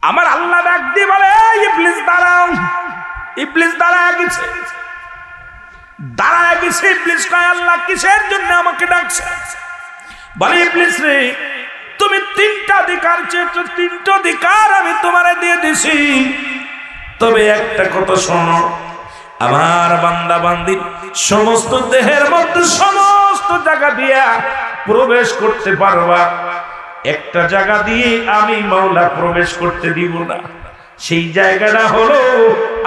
আমার আল্লাহ ডাক দিয়ে বলে, ইবলিস দাঁড়াও। ইবলিস দাঁড়ায় গেছে। ইবলিস কয়, আল্লাহ কিসের জন্য আমাকে ডাকছে? বলে, ইবলিস রে, তুমি 3টা অধিকার চেয়েছো, 3টা অধিকার আমি তোমারে দিয়ে দিছি, তবে একটা কথা শোনো, আমার বান্দা বান্দির সমস্ত দেহের মধ্যে সমস্ত জায়গা দিয়া প্রবেশ করতে পারবা, একটা জায়গা দিয়ে আমি মাওলা প্রবেশ করতে দিব না। সেই জায়গাটা হলো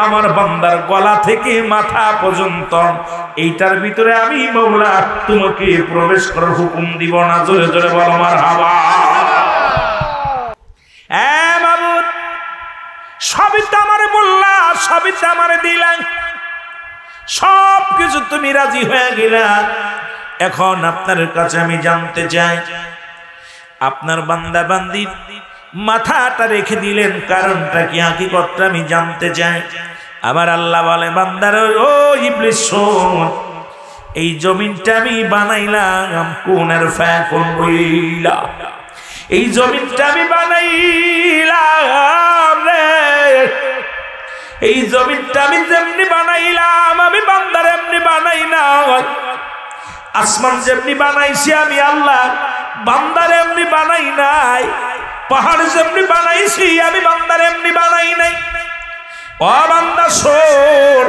আমার বান্দার গলা থেকে মাথা পর্যন্ত। এইটার ভিতরে আমি মাওলা তোমাকে প্রবেশ করার হুকুম দিব না। জোরে জোরে বলো মারহাবা। মাবুদ, সবই তো আমারে বললা, সবই তো আমারে দিলা, সব কিছু তুমি রাজি হয়ে গেলা। এখন আপনার কাছে আমি জানতে চাই, আপনার বান্দা বান্দি মাথাটা রেখে দিলেন, কারণটা কি, হাকিকতটা আমি জানতে চাই। আমার আল্লাহ বলে, বান্দার ও ইবলিস শোন, এই জমিনটা আমি বানাইলাম কোনের ফাকুন বইলা, এই জমিনটা আমি বানাইলাম রে, এই জমিনটা আমি যেমনি বানাইলাম, আমি বান্দার এমনি বানাই না। আসমান যেমনি বানাইছি আমি আল্লাহ, বান্দার এমনি বানাই নাই। পাহাড় যেমনি বানাইছি আমি বান্দার এমনি বানাই নাই। ও বান্দা শোন,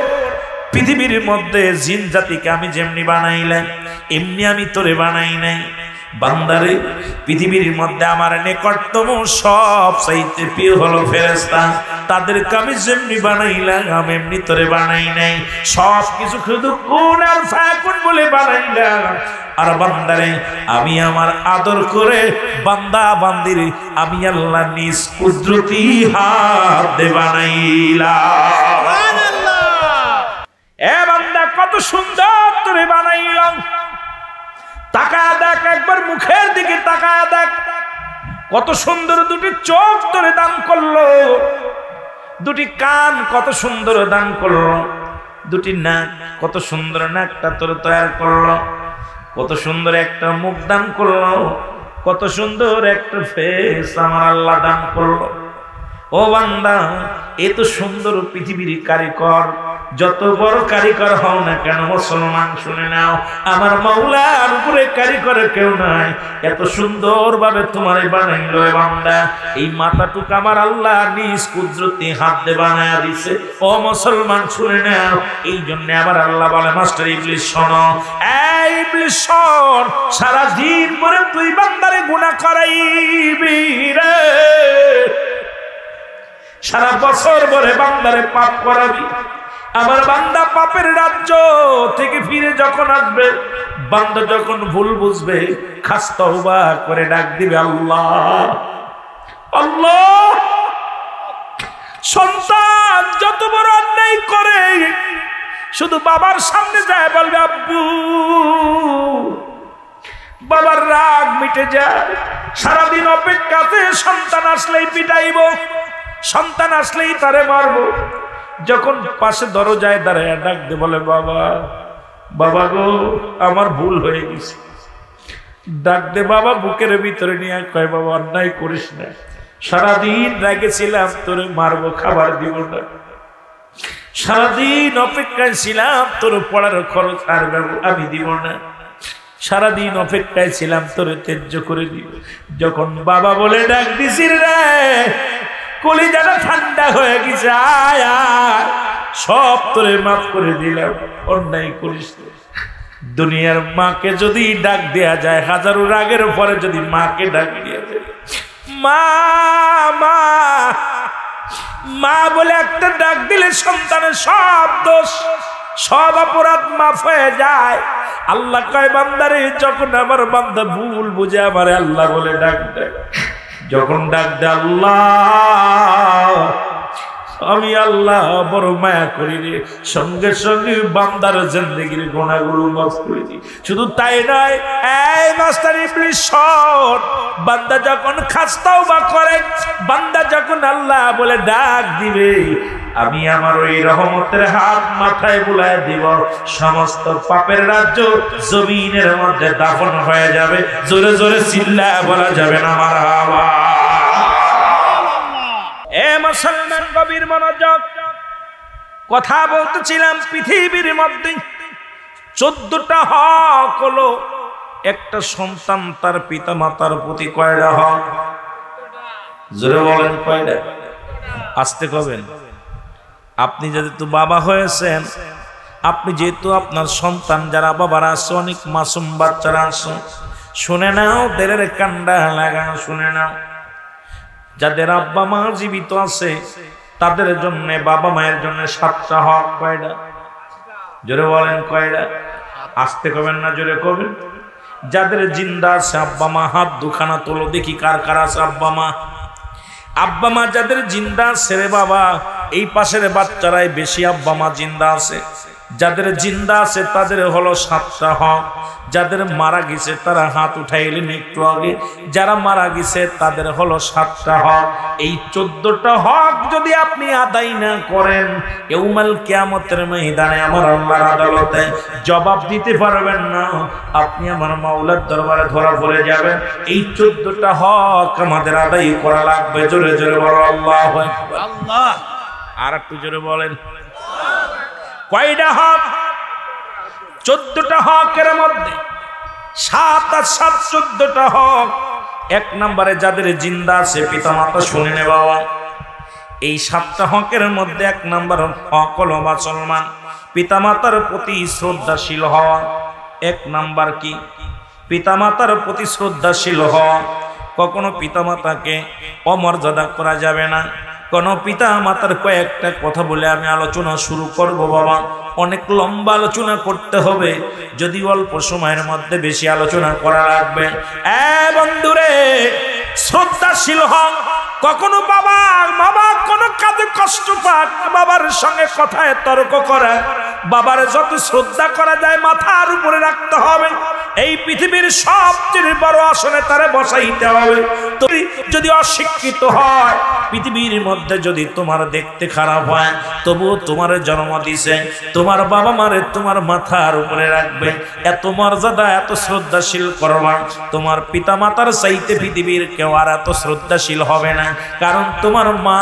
পৃথিবীর মধ্যে জিন জাতিকে আমি যেমনি বানাইলাম এমনি আমি তোরে বানাই নাই। বান্দারে, পৃথিবীর মধ্যে আমার নিকটতম সব চাইতে প্রিয় হলো ফেরেশতা, তাদেরকে আমি যেমনি বানাইলাম এমনি তোরে বানাই নাই। সব কিছু শুধু কোন আর ফাকুন বলে বানাইলাম। আর বান্দারে, আমি আমার আদর করে বান্দা বান্দির আমি আল্লাহ নিজ কুদরতি হাত দিয়ে বানাইলাম। এ বান্দা, কত সুন্দর তোরে বানাইলাম। তাকায় দেখ, একবার মুখের দিকে তাকায় দেখ, কত সুন্দর দুটি চোখ তোরে দান করলো, দুটি কান কত সুন্দর দান করলো, দুটি নাক কত সুন্দর নাকটা তোরে তৈরি করলো, কত সুন্দর একটা মুখ দান করলো, কত সুন্দর একটা ফেস আমার আল্লাহ দান করলো। ও বান্দা, এত সুন্দর পৃথিবীর কারিগর, যত বড় কারিগর হও না কেন মুসলমান শুনে নাও, আমার মাওলার উপরে কারিগর কেউ নাই। এত সুন্দর ভাবে তোমারে বানাইলো বান্দা, এই মাথাটুকু আমার আল্লাহ নিজ কুদরতি হাত দিয়ে বানায়া দিছে। ও মুসলমান শুনে নাও, এই জন্য আমার আল্লাহ বলে, মাস্টার ইবলিস শোনো, এই ইবলিস শোন, সারা দিন পরে তুই বান্দারে গুনাহ করাইবি রে, সারা বছর ভরে বান্দারে পাপ করাবি। আমার বান্দা পাপের রাজ্য থেকে ফিরে যখন আসবে, বান্দা যখন ভুল বুঝবে, খাস তওবা করে ডাক দিবে, আল্লাহ আল্লাহ। সন্তান যত বড় অন্যায় করে শুধু বাবার সামনে যায় বলবে আব্বু, বাবার রাগ মিটে যায়। সারাদিন অপেক্ষাতে সন্তান আসলেই পিটাইব, সন্তান আসলেই তারে মারবো। যখন পাশে দরজায় দাঁড়ায় ডাক দে বলে, বাবা বাবা গো, আমার ভুল হয়ে গেছে। ডাক দে বাবা বুকের ভিতরে নিয়ে কয়, বাবা অন্যায় করিস না, সারাদিন রেগেছিলাম তোরে মারবো, খাবার দিব না, সারাদিন অপেক্ষায় ছিলাম তোর পড়ার খরচ আর আমি দিব না, সারাদিন অপেক্ষায় ছিলাম তোরে ত্যায্য করে দিব। যখন বাবা বলে ডাক দিছিস রে, কলিজাটা ঠান্ডা হয়ে গেছে, আয় আয়, সব তোরে মাফ করে দিলাম, অন্যায় করিস না। দুনিয়ার মাকে যদি ডাক দেয়া যায়, হাজারো রাগের পরে যদি মাকে ডাক দেয়া যায়, মা মা মা বলে একটা ডাক দিলে সন্তানের সব দোষ সব অপরাধ মাফ হয়ে যায়। আল্লাহ কয়, বান্দারে, যখন আমার বান্দা ভুল বুঝে আমারে আল্লাহ বলে ডাক দেয়, যখন ডাক দে আল্লাহ, আমি আল্লাহ বড় মায়া করি রে, সঙ্গে সঙ্গে বান্দার জিন্দেগির গুনাহগুলো মাফ করে দিই। শুধু তাই নয়, এই মাস্টার ইবলিস শোন, বান্দা যখন খাস তওবা করে, বান্দা যখন আল্লাহ বলে ডাক দিবে, আমি আমার ওই রহমতের হাত মাথায় বুলায় দিব, সমস্ত পাপের রাজ্য জমিনের মধ্যে দাফন হয়ে যাবে। জোরে জোরে চিল্লায় বলা যাবে না মারহাবা। এ মুসলমান গভীর মনোযোগ, কথা বলতেছিলাম পৃথিবীর মধ্যে 14টা হক হলো একটা সন্তান তার পিতা মাতার প্রতি কয়টা হক? জোরে বলেন কয়টা? আস্তে কবেন। আপনি যেহেতু বাবা হয়েছেন, আপনি যেহেতু আপনার সন্তান যারা বাবারা আছে, অনেক মাসুম বাচ্চারা আছে, শুনে নাও, দেরের কান্ডা লাগানো শুনে নাও। যাদের আব্বা মা জীবিত আছে তাদের জন্য, বাবা মায়ের জন্য 7টা হক। কয়টা? জোরে বলেন কয়টা? আস্তে কবেন না, জোরে কবেন। যাদের জিন্দা আছে আব্বা মা, হাত দুখানা তোলো দেখি কার কার আছে আব্বা মা। আব্বা মা যাদের জিন্দা আছে রে বাবা, এই পাশের বাচ্চারাই বেশি আব্বা মা জিন্দা আছে। যাদের জিন্দা আছে তাদের হলো 7টা হক। যাদের মারা গেছে তারা হাত উঠাইলেন একটু আগে, যারা মারা গেছে তাদের হলো 7টা হক। এই 14টা হক যদি আপনি আদায় না করেন, ইয়াউমাল কিয়ামতের ময়দানে আমার আল্লাহর আদালতে জবাব দিতে পারবেন না। আপনি আমার মাওলার দরবারে ধরা পড়ে যাবেন। এই 14টা হক আমাদের আদায় করা লাগবে। জোরে জোরে বলো আল্লাহু আকবার। আল্লাহ, আর একটু জোরে বলেন। কয়টা হক? 14টা হকের মধ্যে 7 আর 7 14টা হক। 1 নম্বরে যাদের জিন্দা আছে পিতা মাতা, শুনে নে বাবা, এই 7টা হকের মধ্যে 1 নম্বর হক হলো মুসলমান পিতা মাতার প্রতি শ্রদ্ধাশীল হওয়া। 1 নম্বর কি? পিতা মাতার প্রতি শ্রদ্ধাশীল হওয়া। কখনো পিতা মাতাকে অমর্যাদা করা যাবে না। কোন পিতা মাতার কয়েকটা কথা বলে আমি আলোচনা শুরু করব বাবা। অনেক লম্বা আলোচনা করতে হবে, যদি অল্প সময়ের মধ্যে বেশি আলোচনা করা লাগবে। বন্ধুরে, শ্রদ্ধাশীল হন। কখনো বাবা কোনো কাজে কষ্ট পাক, বাবার সঙ্গে কথায় তর্ক করে, বাবার যত শ্রদ্ধা করা যায় মাথার উপরে রাখতে হবে। এই পৃথিবীর সবচেয়ে বড় আসনে তারে বসাইতে হবে। তুমি যদি অশিক্ষিত হয়, পৃথিবীর মধ্যে যদি তোমার দেখতে খারাপ হয়, তবুও তোমার জন্ম দিছে, তোমার বাবা মারে তোমার মাথার উপরে রাখবে। এত মর্যাদা, এত শ্রদ্ধাশীল করবা। তোমার পিতা মাতার চাইতে পৃথিবীর কেউ আর এত শ্রদ্ধাশীল হবে না। কারণ তোমার মা,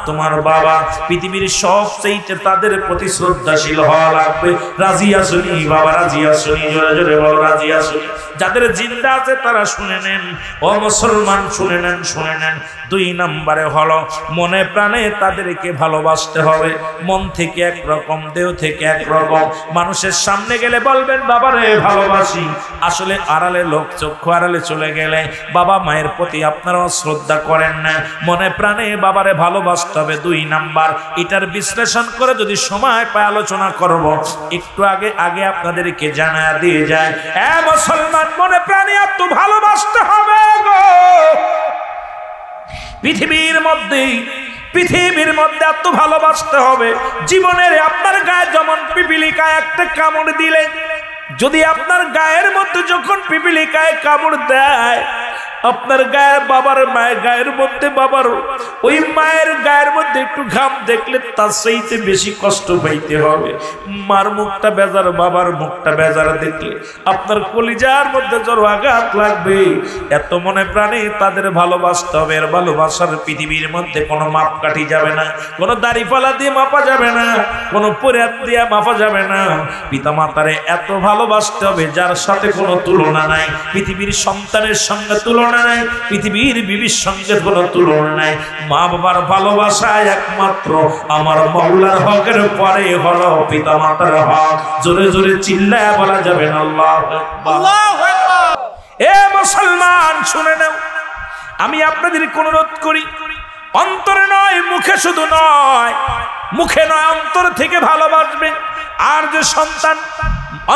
তোমার বাবা পৃথিবীর সব চাইতে তাদের প্রতি শ্রদ্ধাশীল হওয়া লাগবে। রাজিয়া শুনি বাবা, রাজিয়া শুনি, জোরে জোরে বল রাজিয়া শুনি। যাদের জিন্দা আছে তারা শুনে নেন, ও মুসলমান শুনে নেন, শুনে নেন। 2 নম্বরে হলো মনে প্রাণে তাদেরকে ভালোবাসতে হবে। মন থেকে একরকম, দেহ থেকে একরকম। মানুষের সামনে গেলে বলবেন বাবারে ভালোবাসি, আসলে আড়ালে লোক চক্ষু আড়ালে চলে গেলে বাবা মায়ের প্রতি আপনারা শ্রদ্ধা করেন না। মনে প্রাণে বাবারে ভালোবাসতে হবে। 2 নাম্বার, এটার বিশ্লেষণ করে যদি সময় পায় আলোচনা করব। একটু আগে আপনাদেরকে জানা দিয়ে যায়, মুসলমান মনে প্রাণে এত ভালোবাসতে হবে গো। পৃথিবীর মধ্যে এত ভালোবাসতে হবে। জীবনের আপনার গায়ে যেমন পিপিলিকায় একটা কামড় দিলে, যদি আপনার গায়ের মধ্যে যখন পিপিলিকায় কামড় দেয়, আপনার গায়ে বাবার মায়ের গায়ের মধ্যে, বাবার ওই মায়ের গায়ের মধ্যে একটু ঘাম দেখলে তার চাইতে বেশি কষ্ট পাইতে হবে। মার মুখটা বেজার, বাবার মুখটা বেজার দেখলে আপনার কলিজার মধ্যে জোর আঘাত লাগবে। এত মনে প্রাণে তাদের ভালোবাসতে হবে। এর ভালোবাসার পৃথিবীর মধ্যে কোনো মাপকাঠি যাবে না, কোনো দাড়িপালা দিয়ে মাপা যাবে না, কোনো পরিহাত দিয়ে মাপা যাবে না। পিতা মাতারে এত ভালোবাসতে হবে যার সাথে কোনো তুলনা নাই। পৃথিবীর সন্তানের সঙ্গে তুলনা নাই, পৃথিবীর বিবির সঙ্গে কোনো তুলনা নাই। মা বাবার ভালোবাসা একমাত্র আমার মাওলার হকের পরে হলো পিতা মাতার হক। জোরে জোরে চিল্লায় বলা যাবে না আল্লাহু আকবার। এ মুসলমান শুনে নাও, আমি আপনাদেরকে অনুরোধ করি, অন্তরে নয় মুখে, শুধু নয় মুখে নয়, অন্তর থেকে ভালোবাসবে। আর যে সন্তান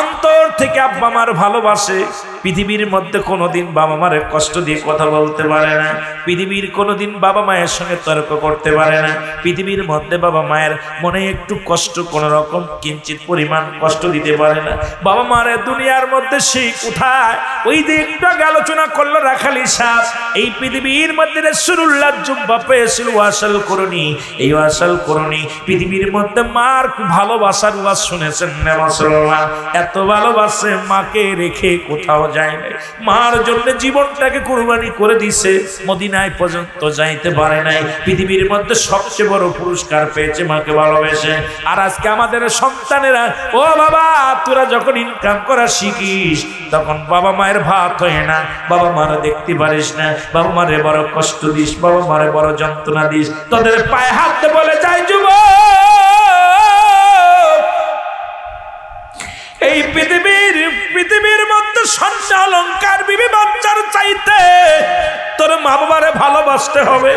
অন্তর থেকে আব্বা মার ভালোবাসে, পৃথিবীর মধ্যে কোনোদিন বাবা মারে কষ্ট দিয়ে কথা বলতে পারে না, পৃথিবীর কোনোদিন বাবা মায়ের সঙ্গে তর্ক করতে পারে না, পৃথিবীর মধ্যে বাবা মায়ের মনে একটু কষ্ট, কোন রকম কিঞ্চিত পরিমাণ কষ্ট দিতে পারে না। বাবা মারে দুনিয়ার মধ্যে সেই কোথায়, ওই যে একটু আগে আলোচনা করলো রাখালি সাহেব, এই পৃথিবীর মধ্যে রাসূলুল্লাহ জুব্বা পেয়েছিল ওয়াসাল করুনি। এই ওয়াসাল করুনি পৃথিবীর মধ্যে মার ভালোবাসার ওয়াজ শুনেছেন না মুসলমান? এত ভালোবাসে, মাকে রেখে কোথাও যায় নাই, মার জন্য জীবনটাকে কুরবানি করে দিছে, মদিনায় পর্যন্ত যাইতে পারে নাই, পৃথিবীর মধ্যে সবচেয়ে বড় পুরস্কার পেয়েছে মাকে ভালোবেসে। আর আজকে আমাদের সন্তানেরা, ও বাবা তোরা যখন ইনকাম করা শিখিস তখন বাবা মায়ের ভাত হয় না, বাবা মারা দেখতে পারিস না, বাবা মারে বড় কষ্ট দিস, বাবা মারে বড় যন্ত্রণা দিস, তোদের পায়ে হাত বলে যাই যুবক, এই পৃথিবীর মধ্যে স্বর্ণ অলংকার বিবি বাচ্চার চাইতে তোর মা বাবারে ভালোবাসতে হবে,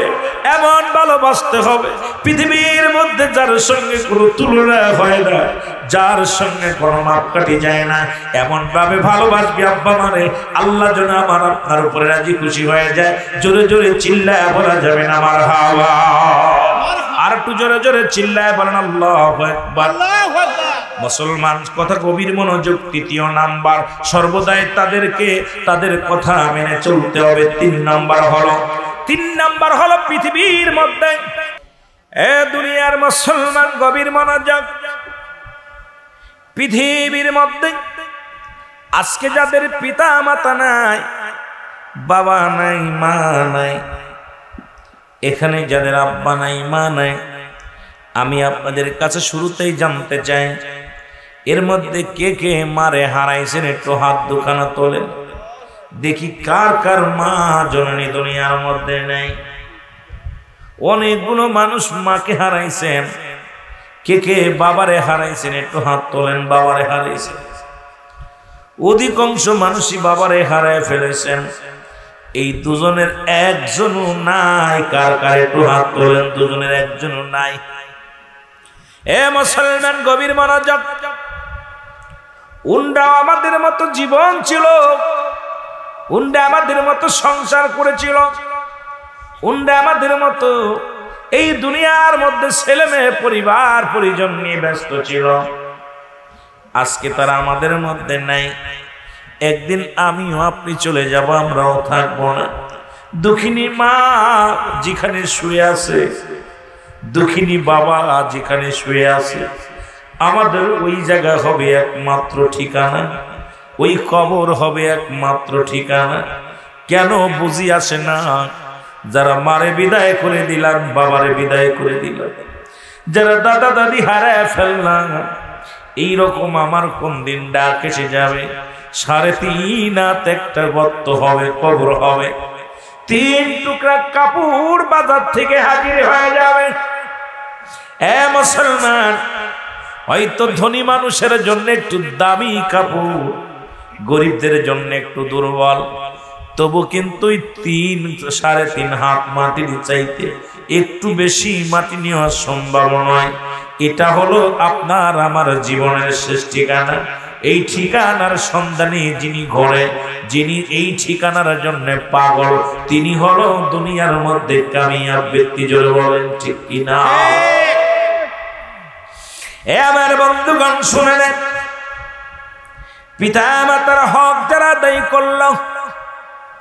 এমন ভালোবাসতে হবে পৃথিবীর মধ্যে যার সঙ্গে কোনো তুলনা হয় না, যার সঙ্গে কোনো মাপকাঠি যায় না, এমন ভাবে ভালোবাসবি আব্বা মারে, আল্লাহ যেন আমার আপনার উপরে রাজি খুশি হয়ে যায়। জোরে জোরে চিল্লায় বলা যাবে না আমার হাওয়া, আর একটু জোরে জোরে চিল্লায় বলেন আল্লাহু আকবার। মুসলমান কথা গভীর মনোযোগ। তৃতীয় নাম্বার, সর্বদাই তাদেরকে তাদের কথা মেনে চলতে হবে। তিন নাম্বার হলো পৃথিবীর মধ্যে, দুনিয়ার মুসলমান গভীর মনোযোগ, পৃথিবীর মধ্যে আজকে যাদের পিতা মাতা নাই, বাবা নাই, মা নাই, এখানে যাদের আব্বা নাই, মা নাই, আমি আপনাদের কাছে শুরুতেই জানতে চাই, এর মধ্যে কে কে মারে হারাইছেন একটু হাত দুখানা তোলেন দেখি। কার কার মা জননী দুনিয়ার মধ্যে নেই? অনেকগুলো মানুষ মাকে হারাইছেন। কে কে বাবারে হারাইছেন একটু হাত তোলেন। বাবারে হারাইছেন, অধিকাংশ মানুষই বাবারে হারায় ফেলেছেন। এই দুজনের একজনও নাই। কার কার একটু হাত তোলেন। দুজনের একজনও নাই। এ মুসলমান গভীর মনোযোগ। উন্ডা আমাদের মতো জীবন ছিল, উন্ডা আমাদের মতো সংসার করেছিল, উন্ডা আমাদের মতো এই দুনিয়ার মধ্যে ছেলে মেয়ে পরিবার পরিজন নিয়ে ব্যস্ত ছিল। আজকে তারা আমাদের মধ্যে নাই। একদিন আমিও আপনি চলে যাব, আমরাও থাকবো না। দুঃখিনী মা যেখানে শুয়ে আছে, দুঃখিনী বাবা যেখানে শুয়ে আছে, আমাদের ওই জায়গা হবে একমাত্র ঠিকানা, ওই কবর হবে একমাত্র ঠিকানা। কেন বুঝি আসে না? যারা মারে বিদায় করে দিলাম, বাবারে বিদায় করে দিলাম, যারা দাদা দাদি হারায় ফেললাম, এইরকম আমার কোন দিন ডাক এসে যাবে। 3.5 হাত একটা গর্ত হবে, কবর হবে। 3 টুকরা কাপড় বাজার থেকে হাজির হয়ে যাবে। এ মুসলমান, হয়তো ধনী মানুষের জন্য একটু দামি কাপড়, গরিবদের জন্য একটু দুর্বল, তবু কিন্তু 3-3.5 হাত মাটির চাইতে একটু বেশি মাটি নেওয়া সম্ভব নয়। এটা হলো আপনার আমার জীবনের শেষ ঠিকানা। এই ঠিকানার সন্ধানে যিনি ঘোরে, যিনি এই ঠিকানার জন্য পাগল, তিনি হলো দুনিয়ার মধ্যে কামিয়াব ব্যক্তি। জোরে বলেন ঠিক কিনা? এ আমার বন্ধুগণ শুনে নেন, পিতা মাতার হক যারা আদায় করল,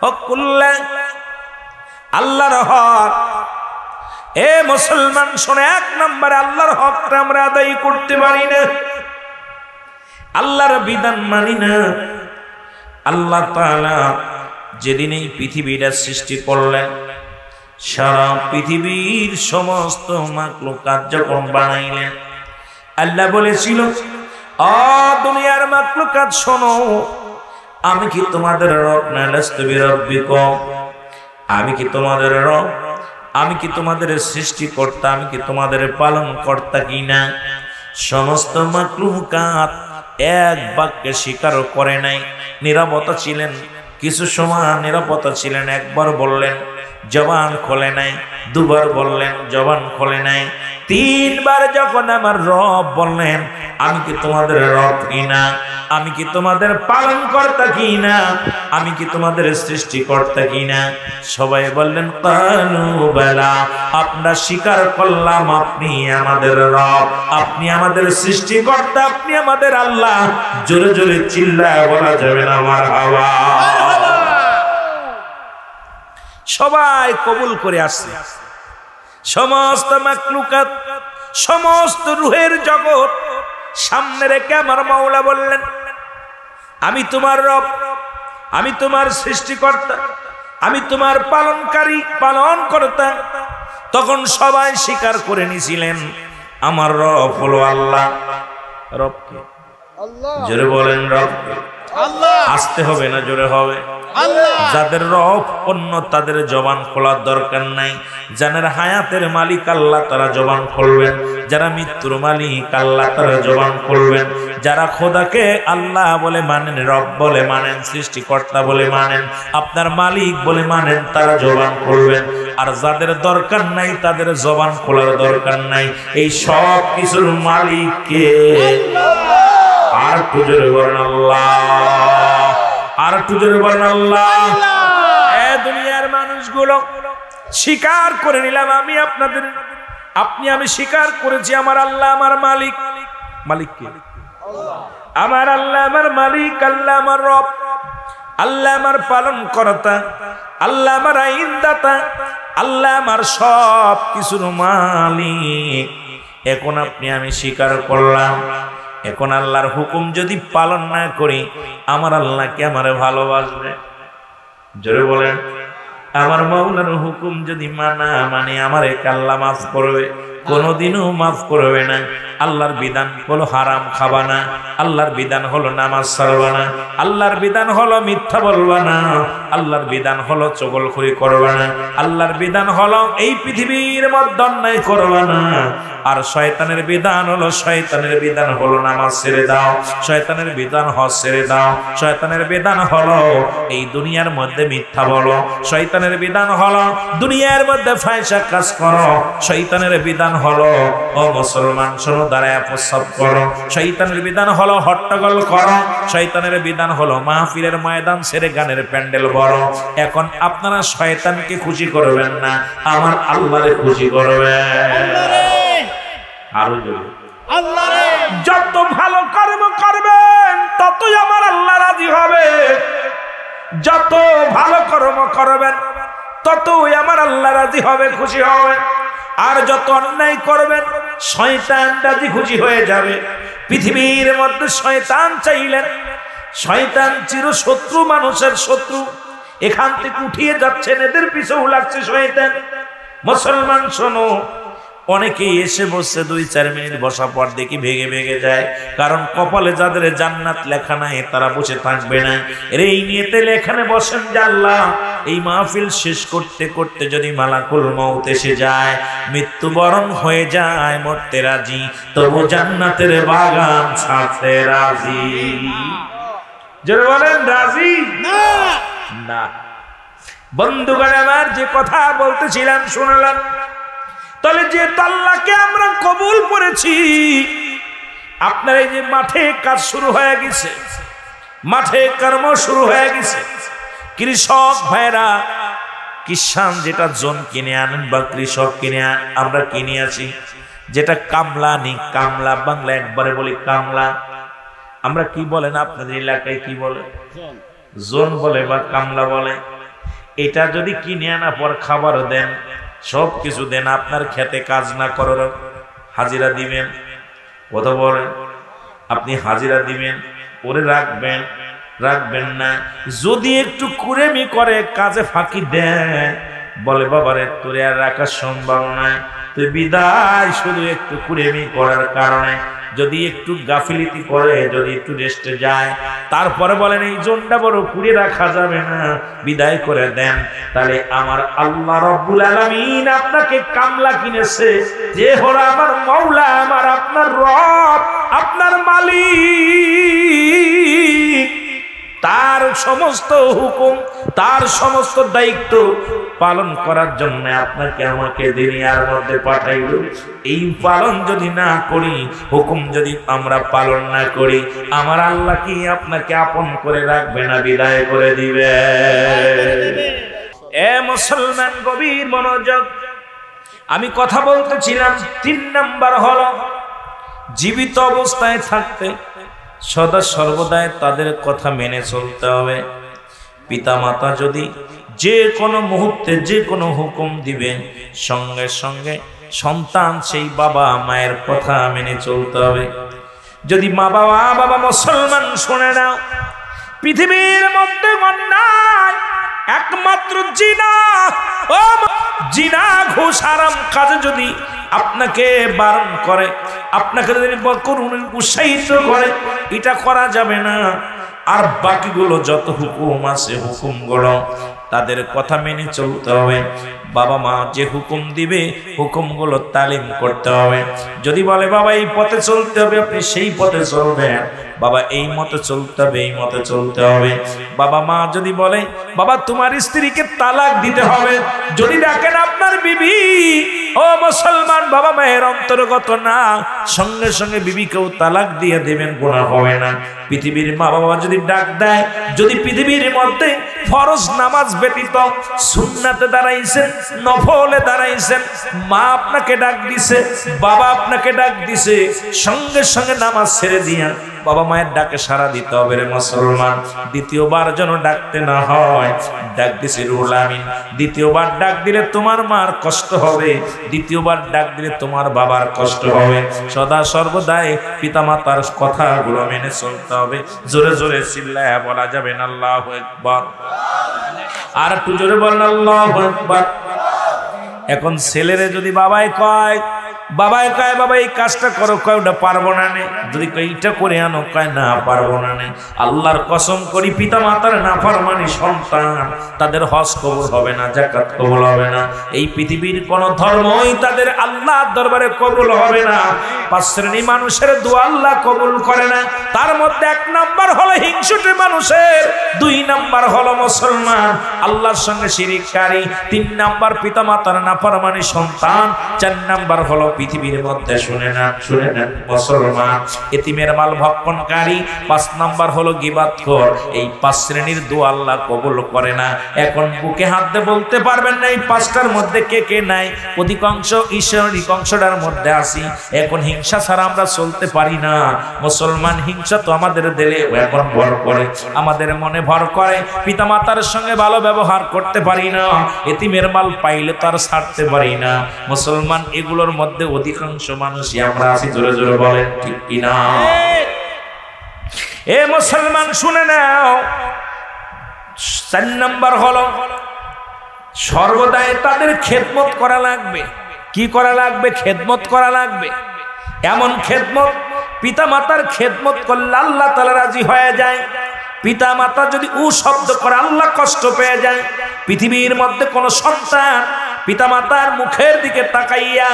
হক করলেন আল্লাহর হক। এ মুসলমান শুনে, 1 নম্বরে আল্লাহর হকটা আমরা আদায় করতে পারি না, আল্লাহর বিধান মানি না। আল্লাহ তাআলা যেদিন এই পৃথিবীটা সৃষ্টি করলেন, সারা পৃথিবীর সমস্ত মাখলুকাত যখন বানাইলেন, আল্লাহ বলেছিল, ও দুনিয়ার মাখলুকাত শোনো, আমি কি তোমাদের রব না? লাস্তু বিরাব্বিকুম, আমি কি তোমাদের রব? আমি কি তোমাদের সৃষ্টিকর্তা? আমি কি তোমাদের পালন কর্তা কিনা? সমস্ত মাখলুকাত এক বাক্যে স্বীকার করে নাই, নীরবতা ছিলেন। কিছু সময় নীরবতা ছিলেন। একবার বললেন, জবান খোলে নাই। 2 বার বললেন, জবান খোলে নাই। 3 বার যখন আমার রব বললেন, আমি কি তোমাদের রব কিনা? আমি কি তোমাদের পালন কর্তা কিনা? আমি কি তোমাদের সৃষ্টিকর্তা কিনা? সবাই বললেন, কালু বালা, আমরা স্বীকার করলাম আপনি আমাদের রব, আপনি আমাদের সৃষ্টিকর্তা, আপনি আমাদের আল্লাহ। জোরে জোরে চিল্লায় বলা যাবে না মারহাবা? সবাই কবুল করে আসছে। সমস্ত মাখলুকাত, সমস্ত রূহের জগৎ সামনে রেখে আমার মাওলা বললেন, আমি তোমার রব, আমি তোমার সৃষ্টিকর্তা, আমি তোমার পালনকারী, পালনকর্তা। তখন সবাই স্বীকার করে নিয়েছিলেন আমার রব হলো আল্লাহ। রবকে জোরে বলেন, রবকে। আসতে হবে না জোরে হবে? যাদের রব অন্য তাদের জবান খোলার দরকার নাই। যাদের হায়াতের মালিক আল্লাহ তারা জবান খুলবেন, যারা মৃত্যুর মালিক আল্লাহ তারা জবান খুলবেন। যারা খোদাকে আল্লাহ বলে মানেন, রব বলে মানেন, সৃষ্টিকর্তা বলে মানেন, আপনার মালিক বলে মানেন, তারা জবান খুলবেন। আর যাদের দরকার নাই তাদের জবান খোলার দরকার নাই। এই সব কিছুর মালিক কে? আর জোরে বলেন আল্লাহ, আর জোরে বলেন আল্লাহ। দুনিয়ার মানুষগুলো স্বীকার করে নিলাম, আমি আপনাদের, আপনি, আমি স্বীকার করেছি আমার আল্লাহ আমার মালিক। মালিক কে? আমার আল্লাহ আমার মালিক, আল্লাহ আমার রব, আল্লাহ আমার পালন কর্তা, আল্লাহ আমার আইনদাতা, আল্লাহ আমার সব কিছুর মালিক। এখন আপনি আমি স্বীকার করলাম। এখন আল্লাহর হুকুম যদি পালন না করি, আমার আল্লাহ কি আমারে ভালোবাসবে? জোরে বলেন। আমার মাওলার হুকুম যদি মানা মানে আমার এক আল্লাহ মাফ করবে? কোনদিনও মাফ করবে না। আল্লাহর বিধান হলো হারাম খাবা না, আল্লাহর বিধান হলো নামাজ ছাড়বা না, আল্লাহর বিধান হলো মিথ্যা বলবা না, আল্লাহর বিধান হলো চগলখড়ি করবা না, আল্লাহর বিধান হলো এই পৃথিবীর মধ্যে অন্যায় করবা না। আর শয়তানের বিধান হলো নামাজ ছেড়ে দাও, শয়তানের বিধান হজ ছেড়ে দাও, শয়তানের বিধান হলো এই দুনিয়ার মধ্যে মিথ্যা বলো, শয়তানের বিধান হলো দুনিয়ার মধ্যে ফায়সা কাজ করো, শয়তানের বিধান হলো ও মুসলমান শোনো দাঁড়ায় প্রস্রাব করো, শয়তানের বিধান হলো হট্টগোল করো, শয়তানের বিধান হলো মাহফিলের ময়দান ছেড়ে গানের প্যান্ডেল বড়। এখন আপনারা শয়তানকে খুশি করবেন না, আমার আল্লাহরে খুশি করবেন। আরো আল্লাহরে যত ভালো কর্ম করবেন ততই আমার আল্লাহ রাজি হবে। যত ভালো কর্ম করবেন ততই আমার আল্লাহ রাজি হবে, খুশি হবে। আর যত অন্যায় করবেন শয়তান রাজি খুশি হয়ে যাবে। পৃথিবীর মধ্যে শয়তান চাইলেন, শয়তান চির শত্রু, মানুষের শত্রু। এখান থেকে উঠিয়ে যাচ্ছেন, এদের পিছু লাগছে শয়তান। মুসলমান শোনো, অনেকেই এসে বসছে 2-4 মিনিট বসা পর দেখি ভেগে ভেগে যায়। কারণ কপালে যাদের জান্নাত লেখা নাই তারা বসে থাকবে না। এই নিয়েতে লেখানে বসেন যে আল্লাহ এই মাহফিল শেষ করতে করতে যদি মালাকুল মউত এসে যায়, মৃত্যুবরণ হয়ে যায়, মরতে রাজি, তবু জান্নাতের বাগান ছাড়তে রাজি। জোরে বলেন রাজি না? না। বন্ধুগণ আমার, যে কথা বলতেছিলাম শুনলাম, তাহলে যে আল্লাহকে আমরা কবুল করেছি, আপনার এই যে মাঠে কাজ শুরু হয়ে গেছে, মাঠে কর্ম শুরু হয়ে গেছে, কৃষক ভাইরা কিষান যেটা জন কিনে আনেন বা কৃষক কিনে আমরা কিনে আছি, যেটা কামলা নি, কামলা বাংলা একবারে বলি কামলা। আমরা কি বলেন আপনাদের এলাকায় কি বলে? জন বলে বা কামলা বলে। এটা যদি কিনে আনা পর খাবার দেন, সব কিছু দেন, আপনার খেতে কাজ না করার হাজিরা দিবেন, কথা বলেন, আপনি হাজিরা দিবেন, ওরে রাখবেন, রাখবেন না। যদি একটু কুড়েমি করে, কাজে ফাঁকি দেয়, বলে বাবারে তোরে আর রাখার সম্ভব নয়, তুই বিদায়, শুধু একটু কুড়েমি করার কারণে যদি একটু গাফিলিতি করে, যদি একটু রেস্টে যায়, তারপরে বলেন এই জনটা বড় কুড়ে রাখা যাবে না, বিদায় করে দেন। তাহলে আমার আল্লাহ রব্বুল আলামিন আপনাকে কামলা কিনেছে, যে হলো আমার মাওলা, আমার আপনার রব, আপনার মালিক। তার সমস্ত হুকুম, তার সমস্ত দায়িত্ব পালন করার জন্য আপনাকে আমাকে দুনিয়ার মধ্যে পাঠাইল। এই পালন যদি না করি, হুকুম যদি আমরা পালন না করি, আমার আল্লাহ কি আপনাকে আপন করে রাখবে না, বিদায় করে দিবে? এ মুসলমান, গভীর মনোযোগ। আমি কথা বলতেছিলাম 3 নাম্বার হলো জীবিত অবস্থায় থাকতে সদা সর্বদাই তাদের কথা মেনে চলতে হবে। পিতামাতা যদি যে কোনো মুহূর্তে যে কোনো হুকুম দিবেন, সঙ্গে সঙ্গে সন্তান সেই বাবা মায়ের কথা মেনে চলতে হবে। যদি মা বাবা মুসলমান শুনে নাও, পৃথিবীর মধ্যে অন্যায় একমাত্র জিনা। ও জিনা ঘুষ হারাম কাজে যদি আপনাকে বারণ করে, আপনাকে যদি উৎসাহিত করে, এটা করা যাবে না। আর বাকিগুলো যত হুকুম আছে হুকুমগুলো তাদের কথা মেনে চলতে হবে। বাবা মা যে হুকুম দিবে হুকুমগুলো তালিম করতে হবে। যদি বলে বাবা এই পথে চলতে হবে, আপনি সেই পথে চলবেন। বাবা এই মতে চলতে হবে, এই মতে চলতে হবে। বাবা মা যদি বলে বাবা তোমার স্ত্রীকে তালাক দিতে হবে, যদি দেখেন আপনার বিবি ও মুসলমান বাবা মায়ের অন্তর্গত না, সঙ্গে সঙ্গে বিবিকেও তালাক দিয়ে দেবেন, গুনাহ হবে না। পৃথিবীর মা বাবা যদি ডাক দেয়, যদি পৃথিবীর মধ্যে ফরজ নামাজ ব্যতীত সুন্নাতে দাঁড়াইছেন, নফলে দাঁড়াইছেন, মা আপনাকে ডাক দিছে, বাবা আপনাকে ডাক দিছে, সঙ্গে সঙ্গে নামাজ ছেড়ে দিয়া বাবা মায়ের ডাকে সাড়া দিতে হবে রে মুসলমান। দ্বিতীয়বার যেন ডাকতে না হয়। ডাক দিছে রুহুল আমিন, দ্বিতীয়বার ডাক দিলে তোমার মার কষ্ট হবে, দ্বিতীয়বার ডাক দিলে তোমার বাবার কষ্ট হবে। সদা সর্বদাই পিতামাতার কথাগুলো মেনে চলতে হবে। জোরে জোরে চিল্লায়া বলা যাবে না আল্লাহু আকবার। আর একটু জোরে বলেন আল্লাহু আকবার। এখন ছেলেরে যদি বাবাই কয় বাবা এই কাজটা করো, কয় ওটা পারবো না নে। যদি এইটা করে আনো, কয় না পারবো না নে। আল্লাহর কসম করি পিতা মাতার নাফরমানি সন্তান, তাদের হজ কবুল হবে না, যাকাত কবুল হবে না। এই পৃথিবীর কোন ধর্মই তাদের আল্লাহর দরবারে কবুল হবে না। 5 শ্রেণী মানুষের দোয়া আল্লাহ কবুল করে না। তার মধ্যে 1 নাম্বার হলো হিংসুটে মানুষের, 2 নাম্বার হলো মুসলমান আল্লাহর সঙ্গে শিরিককারী, 3 নাম্বার পিতা মাতার নাফরমানি সন্তান, 4 নাম্বার হলো পৃথিবীর মধ্যে শুনে নেন মুসলমান এতিমের মাল ভক্ষণকারী, 5 নাম্বার হলো গীবাতখোর। এই 5 শ্রেণীর দোয়া আল্লাহ কবুল করে না। এখন বুকে হাত দিয়ে বলতে পারবেন না এই 5টার মধ্যে কে কে নাই। অধিকাংশ ঈশ্বরিক অংশটার মধ্যে আসি। এখন হিংসা ছাড়া আমরা চলতে পারি না মুসলমান। হিংসা তো আমাদের দিলে এখন ভর করে, আমাদের মনে ভর করে। পিতামাতার সঙ্গে ভালো ব্যবহার করতে পারি না, এতিমের মাল পাইলে তো আর ছাড়তে পারি না মুসলমান। এগুলোর মধ্যে অধিকাংশ মানুষই আমরা আছি। জোরে জোরে বলেন ঠিক কিনা? এ মুসলমান শুনে নাও, 4 নাম্বার হলো সর্বদাই তাদের খেদমত করা লাগবে। কি করা লাগবে? খেদমত করা লাগবে। এমন খেদমত, পিতা মাতার খেদমত করলে আল্লাহ তাআলা রাজি হয়ে যায়। পিতা মাতা যদি উ শব্দ করে আল্লাহ কষ্ট পেয়ে যায়। পৃথিবীর মধ্যে কোন সন্তান পিতামাতার মুখের দিকে তাকাইয়া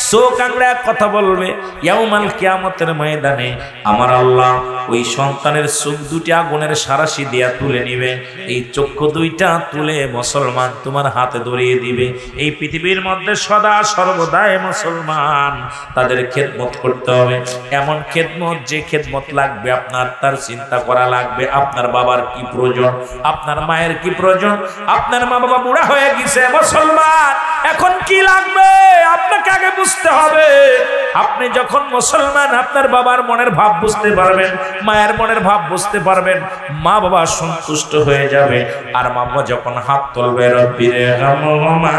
চোখ আংড়া কথা বলবে, ইয়াউমাল কিয়ামতের ময়দানে আমার আল্লাহ ওই সন্তানের চোখ 2টি আগুনের সারাশি দিয়া তুলে নিবে। এই চক্ষু 2টা তুলে মুসলমান তোমার হাতে ধরিয়ে দিবে। এই পৃথিবীর মধ্যে সদা সর্বদাই মুসলমান তাদের খেদমত করতে হবে। এমন খেদমত, যে খেদমত লাগবে আপনার, তার চিন্তা করা লাগবে। আপনার বাবার কি প্রয়োজন, আপনার মায়ের কি প্রয়োজন। আপনার মা বাবা বুড়া হয়ে গেছে মুসলমান, এখন কি লাগবে আপনাকে আগে বুঝতে হবে। আপনি যখন মুসলমান আপনার বাবার মনের ভাব বুঝতে পারবেন, মায়ের মনের ভাব বুঝতে পারবেন, মা বাবা সন্তুষ্ট হয়ে যাবে। আর মা বাবা যখন হাত তুলবে, রব্বিরহামহুমা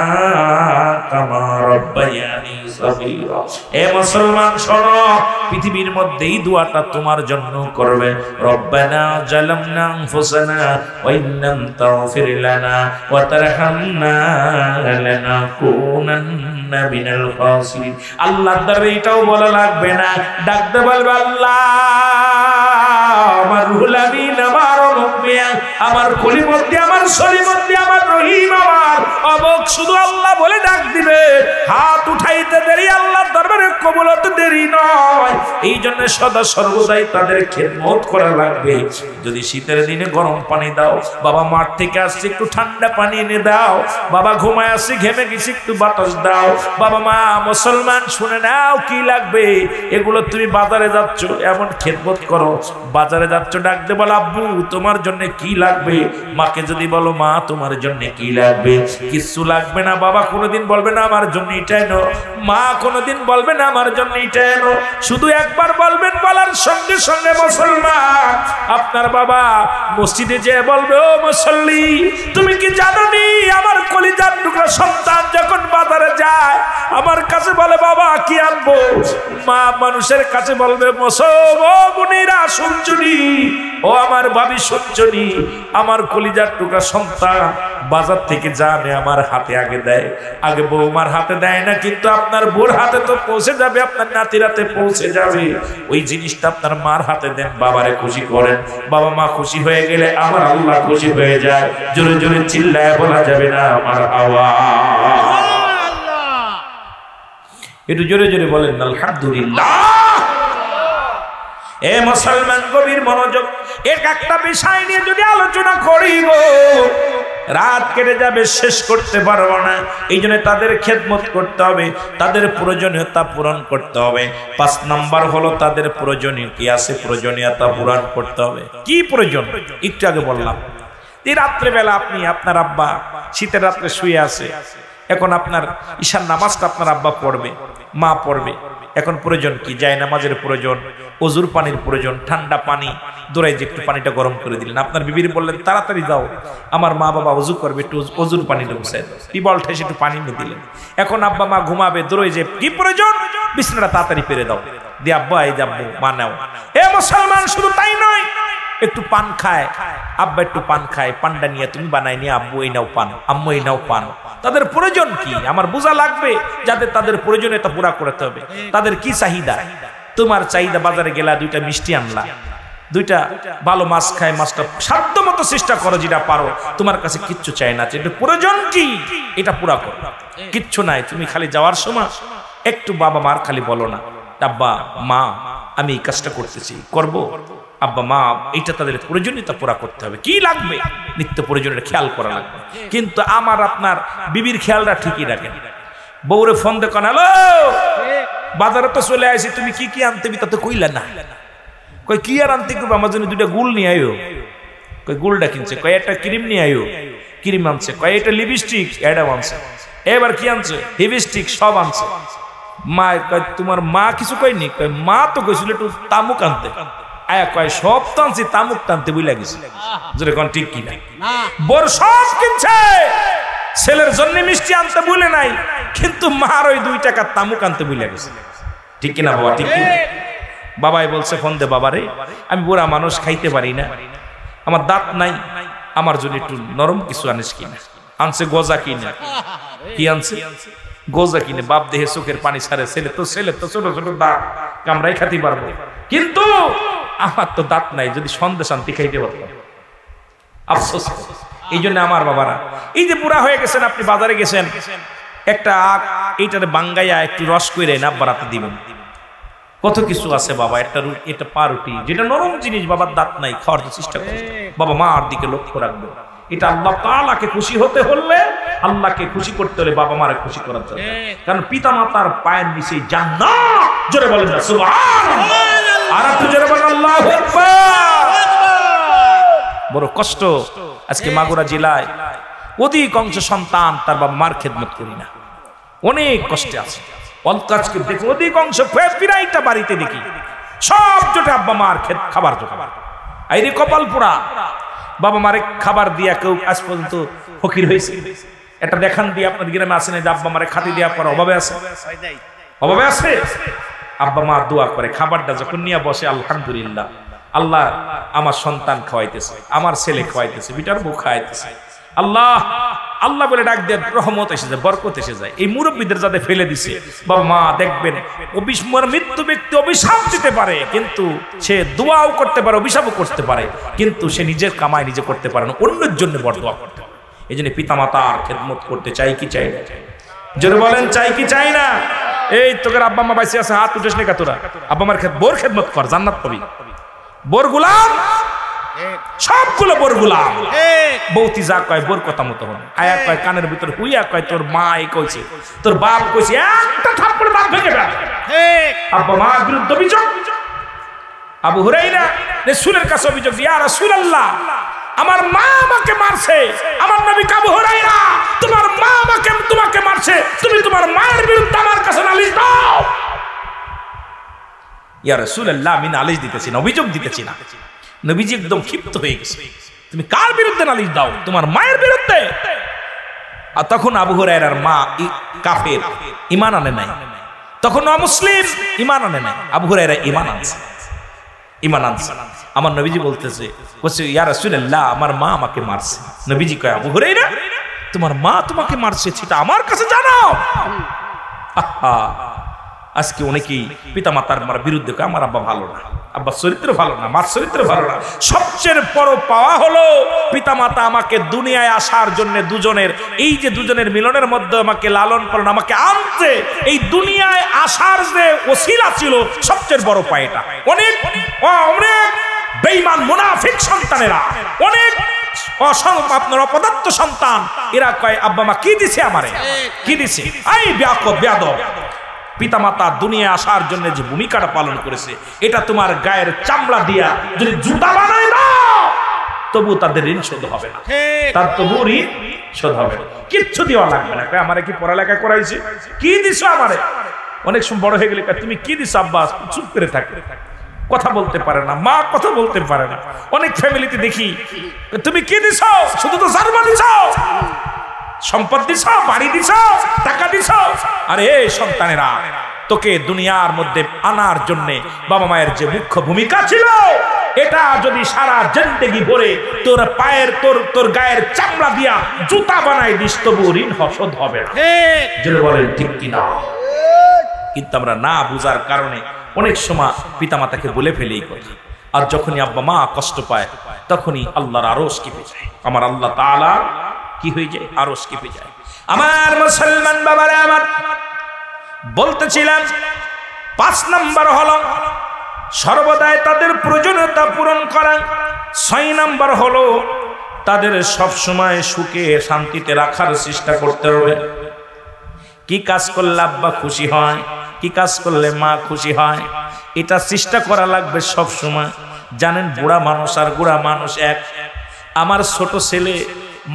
কামা রাব্বায়ানি সগীরা। এ মুসলমান শোনো, পৃথিবীর মধ্যে এই দোয়াটা তোমার জন্য করবে। রব্বানা জালামনা আনফুসানা ওয়া ইল্লাম তাগফির লানা ওয়া তারহামনা লানাকুনান্না মিনাল খাসিরিন। আল্লাহর দরবারে এটাও বলা লাগবে না, ডাকতে বলবে আল্লাহ আমার রুহুল আমিন, আমার মুমিন, আমার কলিমতি, আমার সলিমতি, আমার রহিম, আমার অবক, শুধু আল্লাহ বলে ডাক দিবে। হাত উঠাইতে দেরি, আল্লাহর দরবারে কবুল হতে দেরি নয়। এই জন্য সদা সর্বদাই তাদের খেদমত করা লাগবে। যদি শীতের দিনে গরম পানি দাও, বাবা মাঠ থেকে আসছে একটু ঠান্ডা পানি এনে দাও, বাবা ঘুমায় আসছে ঘেমে গেছে একটু বাতাস দাও। বাবা মা মুসলমান শুনে নাও, কি লাগবে এগুলো তুমি বাজারে যাচ্ছ এমন খেদমত করো। বাজারে যাচ্ছ, ডাকতে বলো আব্বু তোমার জন্য কি লাগবে। মাকে যদি বলো মা তোমার জন্য কি লাগবে, কিছু লাগবে না। বাবা কোনোদিন বলবে না আমার জন্য এটা এনো, মা কোনোদিন বলবে না আমার জন্য এটা এনো। শুধু একবার বলবেন, বলার সঙ্গে সঙ্গে মুসলমান আপনার বাবা মসজিদে যেয়ে বলবে, ও মুসল্লি তুমি কি জানো নি আমার কলিজার টুকরা সন্তান যখন বাজারে যায় আমার কাছে বলে বাবা কি আনবো, মা মানুষের কাছে বলবে মুসলমান শুনছুনি ও আমার ভাবি শুনছনি, আমার কলিজার টুকরা সন্তান বাজার থেকে জানে আমার হাতে আগে দেয়, আগে বৌমার হাতে দেয় না, কিন্তু আপনার বোর হাতে তো পৌঁছে যাবে, আপনার নাতির হাতে পৌঁছে যাবে। ওই জিনিসটা আপনার মার হাতে দেন, বাবারে খুশি করেন। বাবা মা খুশি হয়ে গেলে আমার আল্লাহ খুশি হয়ে যায়। জোরে জোরে চিল্লায় বলা যাবে না আমার আওয়াজ? একটু জোরে জোরে বলেন আলহামদুলিল্লাহ। এ মুসলমান গভীর মনোযোগ, একটা বিষয় নিয়ে যদি আলোচনা করি গো রাত কেটে যাবে, শেষ করতে পারবো না। এই জন্য তাদের খেদমত করতে হবে, তাদের প্রয়োজনীয়তা পূরণ করতে হবে। 5 নাম্বার হলো তাদের প্রয়োজনীয় কি আছে, প্রয়োজনীয়তা পূরণ করতে হবে। কি প্রয়োজন? একটু আগে বললাম, এই রাত্রেবেলা আপনি আপনার আব্বা শীতের রাত্রে শুয়ে আছে, এখন আপনার ঈশার নামাজটা আপনার আব্বা পড়বে, মা পড়বে। এখন প্রয়োজন কি? যায় নামাজের প্রয়োজন, অজুর পানির প্রয়োজন, ঠান্ডা পানি দৌড়াই যে একটু পানিটা গরম করে দিলেন। আপনার বিবির বললেন তাড়াতাড়ি যাও, আমার মা বাবা অজু করবে, একটু অজুর পানিটা বসাই দাও, টিবল ঠেসে একটু পানি নিয়ে দিলেন। এখন আব্বা মা ঘুমাবে, দৌড়াই যে কি প্রয়োজন, বিছানাটা তাড়াতাড়ি পেরে দাও, দিয়ে আব্বা এই যাবো মা নাও। এ মুসলমান শুধু তাই নয়, একটু পান খায়, আব্বা একটু পান খায়, পানটা নিয়ে তুমি বানাই নিয়ে আব্বু এই নাও পান, আম্মু এই নাও পান। তাদের প্রয়োজন কি আমার বোঝা লাগবে, যাদের তাদের প্রয়োজনীয়তা পুরা করতে হবে। তাদের কি চাহিদা? তোমার চাহিদা বাজারে গেলা 2টা মিষ্টি আনলা, 2টা ভালো মাছ খায়, মাছটা সাধ্য মতো চেষ্টা করো, যেটা পারো। তোমার কাছে কিচ্ছু চাই না, এটা প্রয়োজন কি এটা পুরা করো। কিচ্ছু নাই, তুমি খালি যাওয়ার সময় একটু বাবা মার খালি বলো না, আব্বা মা আমি এই কাজটা করতেছি, করবো। আব্বা মা এইটা তাদের প্রয়োজনীয়তা পুরা করতে হবে। কি লাগবে নিত্য প্রয়োজনের খেয়াল করা লাগবে। কিন্তু আমার আপনার বিবির খেয়ালটা ঠিকই রাখেন। বউরে ফোন দেখো না, বাজারে তো চলে আসি, তুমি কি কি আনতে তা তো কইলা না। কই কি আর আনতে করবো, আমার জন্য 2টা গুল নিয়ে আয়ো। কই গুলটা কিনছে, কয় একটা ক্রিম নিয়ে আয়ো, ক্রিম আনছে। কয় এটা লিপস্টিক, এটা আনছে। এবার কি আনছে? লিপস্টিক সব আনছে। মা কয় তোমার মা কিছু কয়নি? কয় মা তো কইছিল একটু তামুক আনতে। আয়া কয় সব তো আনছি, তামুক টানতে বুঝলা গেছে। যেরকম ঠিক কিনা? বড় সব কিনছে, ছেলের জন্য মিষ্টি আনতে ভুলে নাই, কিন্তু মার ওই 2 টাকা তামুক আনতে ভুলে গেছে। ঠিক কিনা বাবা? ঠিক কিনা? বাবাই বলছে ফোন দে, বাবারে আমি বুড়া মানুষ, খাইতে পারি না, আমার দাঁত নাই, আমার জন্য একটু নরম কিছু আনিস কিনা। আনছে গজা কিনা। কি আনছে? গোজা কিনে। বাপ দেহে চোখের পানি ছাড়ে, ছেলে তো ছোট ছোট দাঁত, কামড়াই খাতে পারবো, কিন্তু আমার তো দাঁত নাই, যদি সন্দেশ আনতে খাইতে পারতাম। আফসোস। এই জন্য আমার বাবারা, এই যে বুড়া হয়ে গেছেন, আপনি বাজারে গেছেন, একটা এইটারে বাঙ্গাইয়া একটু রস করে না বাড়াতে দিবেন। কত কিছু আছে বাবা, এটা পাউরুটি যেটা নরম জিনিস, বাবার দাঁত নাই, খাওয়ার চেষ্টা করবে। বাবা মার দিকে লক্ষ্য রাখবে। এটা আল্লাহ তাআলাকে খুশি হতে হলে, আল্লাহকে খুশি করতে হলে বাবা মারে খুশি করা দরকার। কারণ পিতা মাতার পায়ের নিচে জান্নাত। জোরে বলেন না সুবহানাল্লাহ। আর একটু জোরে বলেন আল্লাহু আকবার। বড় কষ্ট আজকে মাগুরা জেলায় অধিকাংশ সন্তান তার বাবা মার খেদমত করি না, অনেক কষ্টে আছে। আজকে দেখো অধিকাংশ প্রায়টা বাড়িতে দেখি সব জোটে আব্বা মার খাবার জোগাবার, আইরে কপাল পোড়া। বাবা মারে খাবার দিয়া কেউ আজ পর্যন্ত ফকির হয়েছে? এটা দেখান দিয়ে আপনার গ্রামে আসে না যে আব্বা মারে খাতি দেওয়া করা অভাবে আছে? অভাবে আছে? আব্বা মা দোয়া করে, খাবারটা যখন নিয়ে বসে আলহামদুলিল্লাহ, আল্লাহ আমার সন্তান খাওয়াইতেছে, আমার ছেলে খাওয়াইতেছে, বিটার বউ খাওয়াইতেছে, আল্লাহ আল্লাহ বলে ডাক দেন, রহমত এসে যায়, বরকত এসে যায়। এই মুরব্বীদের যাতে ফেলে দিছে বাবা মা, দেখবেন মৃত্যু ব্যক্তি অভিশাপ দিতে পারে, কিন্তু সে দোয়াও করতে পারে, অভিশাপও করতে পারে, কিন্তু সে নিজের কামাই নিজে করতে পারে না, অন্যের জন্য বড় দোয়া করতে পারে। এই জন্য পিতা মাতার খেদমত করতে চাই কি চাই না? জোরে বলেন চাই কি চাই না? এই তোকে আব্বা মা বাইসে আছে, হাত উঠেস নে তোরা, আব্বা মার বোর খেদমত কর, জান্নাত পাবি। বোর গুলাম, সবগুলো বোর গুলাম। বৌতি যা কয় বোর কথা মতো হবে, আয়া কয় কানের ভিতর হুইয়া কয় তোর মা এই কইছে, তোর বাপ কইছে, একটা থাপ্পড়ে দাঁত ভেঙে দেয়। আব্বা মার বিরুদ্ধে অভিযোগ। আবু হুরায়রা রাসূলের কাছে অভিযোগ, ইয়া রাসূলুল্লাহ আমার মা আমাকে মারছে। আমার নবী আবু হুরায়রা তোমার মা তোমাকে মারছে, তুমি তোমার মায়ের বিরুদ্ধে আমার কাছে নালিশ দাও। ইয়া রাসূলুল্লাহ আমি নালিশ দিতেছি না, অভিযোগ দিতেছি না। নবীজি একদম ক্ষিপ্ত হয়ে গেছে, তুমি কার বিরুদ্ধে নালিশ দাও? তোমার মায়ের বিরুদ্ধে। আর তখন আবু হুরায়রার মা কাফের, ঈমান আনে নাই, তখন অমুসলিম, ঈমান আনে নাই। আবু হুরায়রা ঈমান আনছে। ঈমান আনছে। আমার নবীজি বলতেছে কইছে ইয়া রাসূলুল্লাহ আমার মা আমাকে মারছে। নবীজি কয় আবু হুরায়রা তোমার মা তোমাকে মারছে সেটা আমার কাছে জানাও। আহা আজকে অনেকেই পিতামাতার বিরুদ্ধে কয় আমার আব্বা ভালো না, আব্বার চরিত্র ভালো না, মার চরিত্র ভালো না। সবচেয়ে বড় পাওয়া হলো পিতামাতা আমাকে দুনিয়ায় আসার জন্য দুজনের, এই যে দুজনের মিলনের মধ্যে আমাকে লালন পালন, আমাকে আনতে এই দুনিয়ায় আসার যে ওসিলা ছিল সবচেয়ে বড় পায়টা। অনেক অনেক বেঈমান মুনাফিক সন্তানেরা, অনেক আপনার অপদার্থ সন্তান, এরা কয় আব্বা মা কি দিছে আমারে, কি দিছে? এই বেয়াদব পিতামাতা দুনিয়া আসার জন্য যে ভূমিকাটা পালন করেছে এটা তোমার গায়ের চামড়া দিয়া যদি জুতা বানায় না তবু তাদের ঋণ শোধ হবে না, তার তবু ঋণ শোধ হবে না, কিচ্ছু দেওয়া লাগবে না। আমারে কি পড়ালেখা করাইছে, কি দিছো আমারে? অনেক সময় বড় হয়ে গেলে তুমি কি দিছো আব্বা, চুপ করে থাকে, কথা বলতে পারে না, মা কথা বলতে পারে না। অনেক ফ্যামিলিতে দেখি তুমি কি দিছো, শুধু তো জারবা দিছো, সম্পদ দিছ, বাড়ি দিছ, টাকা দিছ। আরে সন্তানেরা তোকে দুনিয়ার মধ্যে আনার জন্য বাবা মায়ের যে মুখ্য ভূমিকা ছিল এটা যদি সারা জিন্দেগি ভরে তোর পায়ের তোর গায়ের চামড়া দিয়া জুতা বানাই দিস তবু ঋণ শোধ হবে না। যদি বলেন ঠিক কিনা? কিন্তু আমরা না বুঝার কারণে অনেক সময় পিতামাতাকে বলে ফেলেই কথা। আর যখনই আব্বা মা কষ্ট পায় তখনই আল্লাহর আরশ কেঁপে যায়, আমার আল্লাহ তাআলা কি হয়ে যায়, আরশ কেঁপে যায়। আমার মুসলমান বাবারা আমার বলতেছিলাম 5 নম্বর হলো সর্বদাই তাদের প্রয়োজনীয়তা পূরণ করা। 6 নম্বর হলো তাদের সব সময় সুখে শান্তিতে রাখার চেষ্টা করতে হবে। কি কাজ করলে আব্বা খুশি হয়, কি কাজ করলে মা খুশি হয়, এটা চেষ্টা করা লাগবে সব সময়। জানেন বুড়া মানুষ আর বুড়া মানুষ এক। আমার ছোট ছেলে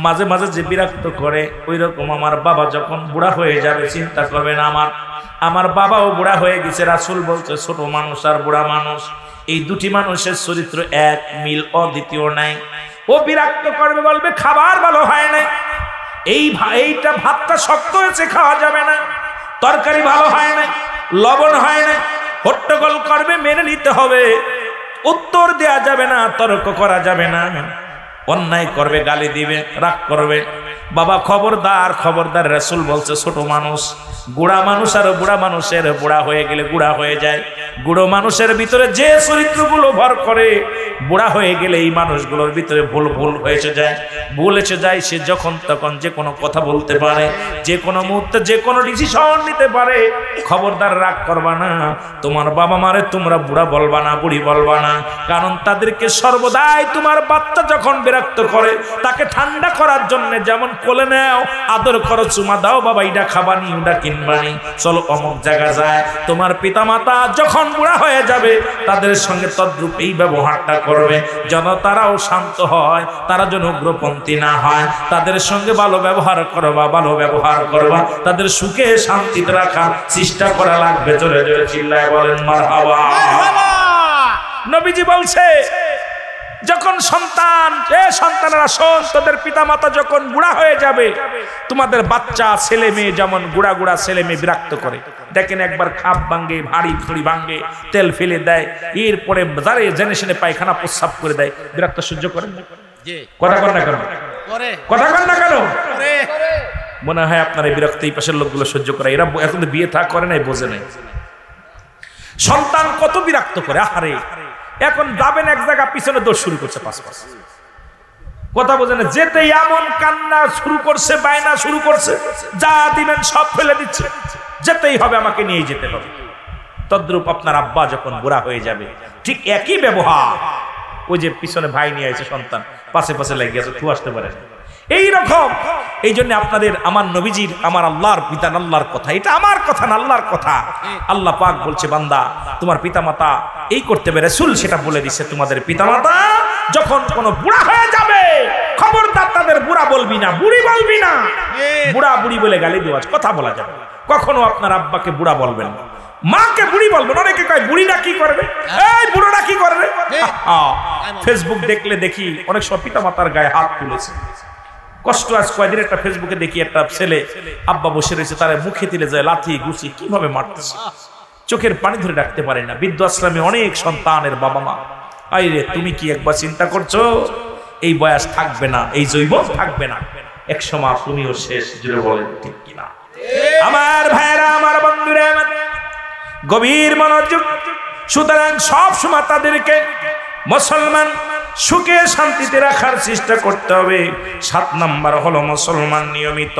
মাঝে মাঝে যে বিরক্ত করে ওই রকম আমার বাবা যখন বুড়া হয়ে যাবে চিন্তা করবেন আমার বাবাও বুড়া হয়ে গেছে। রাসূল বলছে ছোট মানুষ আর বুড়া মানুষ এই দুটি মানুষের চরিত্র এক, মিল অদ্বিতীয় নাই। ও বিরক্ত করবে, বলবে খাবার ভালো হয় না, এইটা ভাতটা শক্ত হয়েছে খাওয়া যাবে না, তরকারি ভালো হয় না, লবণ হয় না, হট্টগোল করবে, মেনে নিতে হবে, উত্তর দেয়া যাবে না, তর্ক করা যাবে না, অন্যায় করবে, গালি দিবে, রাগ করবে। বাবা খবরদার খবরদার। রাসূল বলছে ছোট মানুষ, বুড়া মানুষ আর বুড়া মানুষের বুড়া হয়ে গেলে বুড়া হয়ে যায়। বুড়ো মানুষের ভিতরে যে চরিত্রগুলো ভর করে বুড়া হয়ে গেলে এই মানুষগুলোর ভিতরে ভুল হয়েছে যায়, ভুল এসে যায়। সে যখন তখন যে কোনো কথা বলতে পারে, যে কোনো মুহূর্তে যে কোনো ডিসিশন নিতে পারে। খবরদার রাগ করবা না, তোমার বাবা মারে তোমরা বুড়া বলবা না, বুড়ি বলবা না, কারণ তাদেরকে সর্বদাই তোমার বাচ্চা যখন বিরক্ত করে তাকে ঠান্ডা করার জন্য যেমন কোলে নাও, আদর করো, চুমা দাও, বাবা এটা খাবানি, ওটা কিনবানি, চলো অমুক জায়গা যায়। তোমার পিতামাতা যখন বুড়া হয়ে যাবে তাদের সঙ্গে তদ্রূপ এই ব্যবহারটা করবে যেন তারাও শান্ত হয়, তারা যেন উগ্রপন্থী না হয়। তাদের সঙ্গে ভালো ব্যবহার করবা, ভালো ব্যবহার করবা, তাদের সুখে শান্তিতে রাখার চেষ্টা করা লাগবে। জোরে জোরে চিল্লায় বলেন মারহাবা। নবীজি বলছে যখন সন্তানেরা শোন, তোদের পিতামাতা যখন বুড়া হয়ে যাবে, তোমাদের বাচ্চা ছেলে মেয়ে যেমন গুড়া ছেলে মেয়ে বিরক্ত করে, দেখেন একবার খাপ ভাঙ্গে, ভারী ফুড়ি ভাঙ্গে, তেল ফেলে দেয়, এরপরে যারে জেনে শুনে পায়খানা প্রস্রাব করে দেয়, বিরক্ত সহ্য করেন না? কথা কর না কেন? কথা কর না কেন? মনে হয় আপনার এই বিরক্ত এই পাশের লোকগুলো সহ্য করে, এরা এখন বিয়ে থা করে নাই, বোঝে নাই সন্তান কত বিরক্ত করে। আহারে এখন যাবেন এক জায়গা, পিছনে দৌড় শুরু করছে, পাঁচ কথা বোঝে না, যেতে এমন কান্না শুরু করছে, বায়না শুরু করছে, যা দিবেন সব ফেলে দিচ্ছে, যেতেই হবে, আমাকে নিয়ে যেতে হবে। তদ্রূপ আপনার আব্বা যখন বুড়া হয়ে যাবে ঠিক একই ব্যবহার। ওই যে পিছনে ভাই নিয়ে আছে সন্তান, পাশে পাশে লেগে আছে, তুই আসতে পারে এই রকম। এই জন্য আপনাদের আমার নবীজির, আমার আল্লাহর বিধান, আল্লাহর কথা, এটা আমার কথা না আল্লাহর কথা। আল্লাহ পাক বলছে বান্দা তোমার পিতামাতা এই করতে হবে, রাসূল সেটা বলে দিচ্ছে, তোমাদের পিতামাতা যখন কোনো বুড়া হয়ে যাবে খবরদার তাদের বুড়া বলবি না, বুড়ি বলবি না। বুড়া বুড়ি বলে গালি দেওয়া কথা বলা যাবে, কখনো আপনার আব্বাকে বুড়া বলবেন না, মাকে বুড়ি বলবেন। অনেকে কয় বুড়িটা কি করবে, এই বুড়োটা কি করবে। ফেসবুক দেখলে দেখি অনেক সব পিতামাতার গায়ে হাত তুলেছে, কষ্ট। আজ কয়দিন একটা ফেসবুকে দেখি একটা ছেলে আব্বা বসে রয়েছে, তার মুখে দিলে যায় লাথি ঘুষি কিভাবে মারতেছে, চোখের পানি ধরে রাখতে পারে না। বৃদ্ধ আশ্রমে অনেক সন্তানের বাবা মা আইরে তুমি কি একবার চিন্তা করছো এই বয়স থাকবে না, এই যৌবন থাকবে না, এক সময় তুমিও শেষ। জুড়ে বলেন ঠিক কিনা? আমার ভাইরা, আমার বন্ধুরা, গভীর মনোযোগ। সুতরাং সব সময় তাদেরকে মুসলমান সুখে শান্তিতে রাখার চেষ্টা করতে হবে। 7 নাম্বার হলো মুসলমান নিয়মিত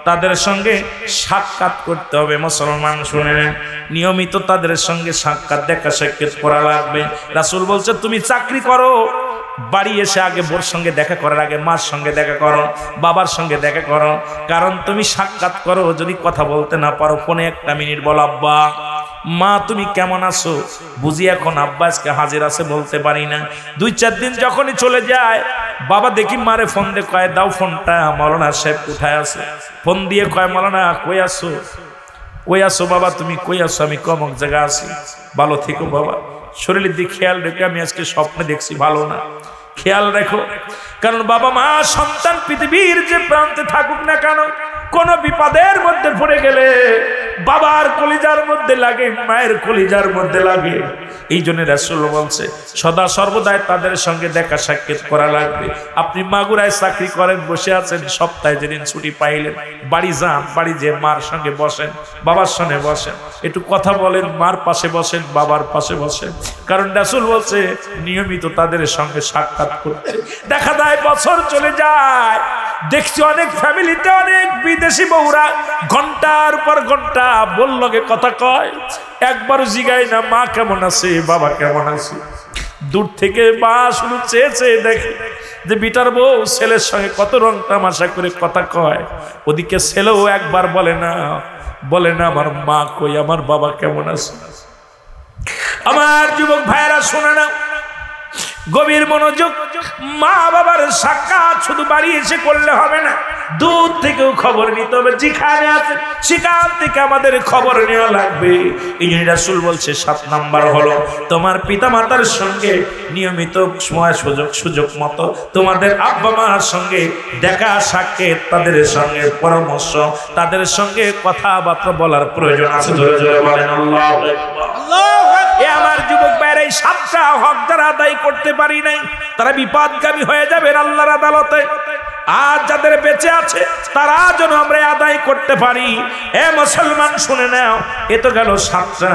তাদের সঙ্গে সাক্ষাৎ করতে হবে। মুসলমান শুনে নেন, নিয়মিত তাদের সঙ্গে সাক্ষাৎ দেখা সাক্ষাৎ করা লাগবে। রাসূল বলছে তুমি চাকরি করো, বাড়ি এসে আগে বোর সঙ্গে দেখা করার আগে মার সঙ্গে দেখা করো, বাবার সঙ্গে দেখা করো। কারণ তুমি সাক্ষাৎ করো, যদি কথা বলতে না পারো ফোনে 1 মিনিট বল, আব্বা মা তুমি কেমন আছো, বুঝি এখন আব্বা আজকে হাজির আছে বলতে পারি না। 2-4 দিন যখনই চলে যায়, বাবা দেখি মারে ফোন দিয়ে কয় দাও ফোনটা, মাওলানা সাহেব কোথায় আছে? ফোন দিয়ে কয় মাওলানা কই আছো, কই আছো বাবা তুমি কই আছো? আমি কমক জায়গা আছি, ভালো থেকো বাবা, শরীরের দিকে খেয়াল রেখে, আমি আজকে স্বপ্নে দেখছি ভালো না, খেয়াল রাখো। কারণ বাবা মা সন্তান পৃথিবীর যে প্রান্তে থাকুক না কেন, কোন বিপদের মধ্যে পড়ে গেলে বাবার কলিজার মধ্যে লাগে, মায়ের কলিজার মধ্যে লাগে। এই জন্য রাসূল বলছে সদা সর্বদাই তাদের সঙ্গে দেখা সাক্ষাৎ করা লাগবে। আপনি মাগুরায় চাকরি করেন, বসে আছেন, সপ্তাহে যেদিন ছুটি পাইলেন বাড়ি যান, বাড়ি যেয়ে মার সঙ্গে বসেন, বাবার সঙ্গে বসেন, একটু কথা বলেন, মার পাশে বসেন, বাবার পাশে বসেন। কারণ রাসূল বলছে নিয়মিত তাদের সঙ্গে সাক্ষাৎ করতে। দেখা যায় বছর চলে যায়, দেখছি অনেক ফ্যামিলিতে অনেক বিদেশি বউরা ঘন্টার পর ঘন্টা বললগে কথা কয়, একবারও জিগায় না মা কেমন আছে, বাবা কেমন আছে। দূর থেকে মা শুধু চেয়ে চেয়ে দেখে যে বিটার বউ ছেলের সঙ্গে কত রং তামাশা করে কথা কয়, ওদিকে ছেলেও একবার বলে না আমার মা কই, আমার বাবা কেমন আছে। আমার যুবক ভাইয়েরা শোনে না, গভীর মনোযোগ। মা বাবার সাক্ষাৎ শুধু বাড়ি এসে করলে হবে না, দূর থেকেও খবর নিতে হবে। যেখানে আছে সেখান থেকে আমাদের খবর নেওয়া লাগবে। এই জন্য রাসূল বলছে 7 নাম্বার হলো তোমার পিতা মাতার সঙ্গে নিয়মিত সময় সুযোগ মতো তোমাদের আব্বা মার সঙ্গে দেখা সাক্ষাৎ, তাদের সঙ্গে পরামর্শ, তাদের সঙ্গে কথাবার্তা বলার প্রয়োজন আছে। জোরে জোরে বলেন আল্লাহু আকবার। আমার যুবক ভাইরা, এই 7টা হক যারা আদায় করতে পারি নাই তারা বিপদগামী হয়ে যাবেন আল্লাহর আদালতে। আর যাদের বেঁচে আছে তারা যেন আমরা আদায় করতে পারি। এ মুসলমান শুনে নাও, এ তো গেল 7টা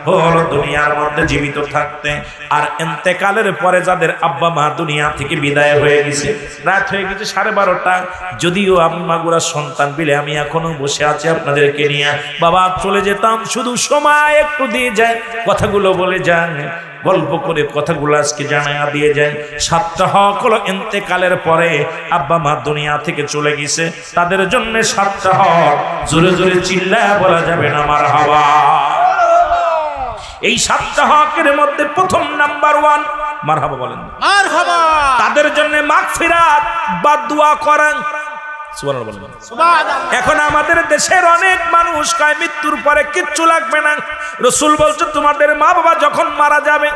হলো দুনিয়ার মধ্যে জীবিত থাকতে। আর ইন্তেকালের পরে যাদের আব্বা মা দুনিয়া থেকে বিদায় হয়ে গেছে, রাত হয়ে গেছে 12:30, যদিও আমি মাগুরা সন্তান বিলে আমি এখনো বসে আছি আপনাদেরকে নিয়ে, বাবা চলে যেতাম, শুধু সময় একটু দিয়ে যায়, কথাগুলো বলে যান, গল্প করে কথাগুলো আজকে জানায়া দিয়ে যায়। 7টা হক হলো ইন্তেকালের পরে আব্বা মা দুনিয়া থেকে চলে গেছে, তাদের জন্য 7টা হক জোরে জোরে চিল্লায়া বলা যাবে না মারহাবা। এই 7টা হকের মধ্যে প্রথম নাম্বার 1 মারহাবা বলেন, মারহাবা, তাদের জন্য মাগফিরাত বা দোয়া করেন। সুবহানাল্লাহ বলেন সুবহানাল্লাহ। এখন আমাদের দেশের অনেক মানুষ কয় মৃত্যুর পরে কিচ্ছু লাগবে না। রাসূল বলছে তোমাদের মা বাবা যখন মারা যাবে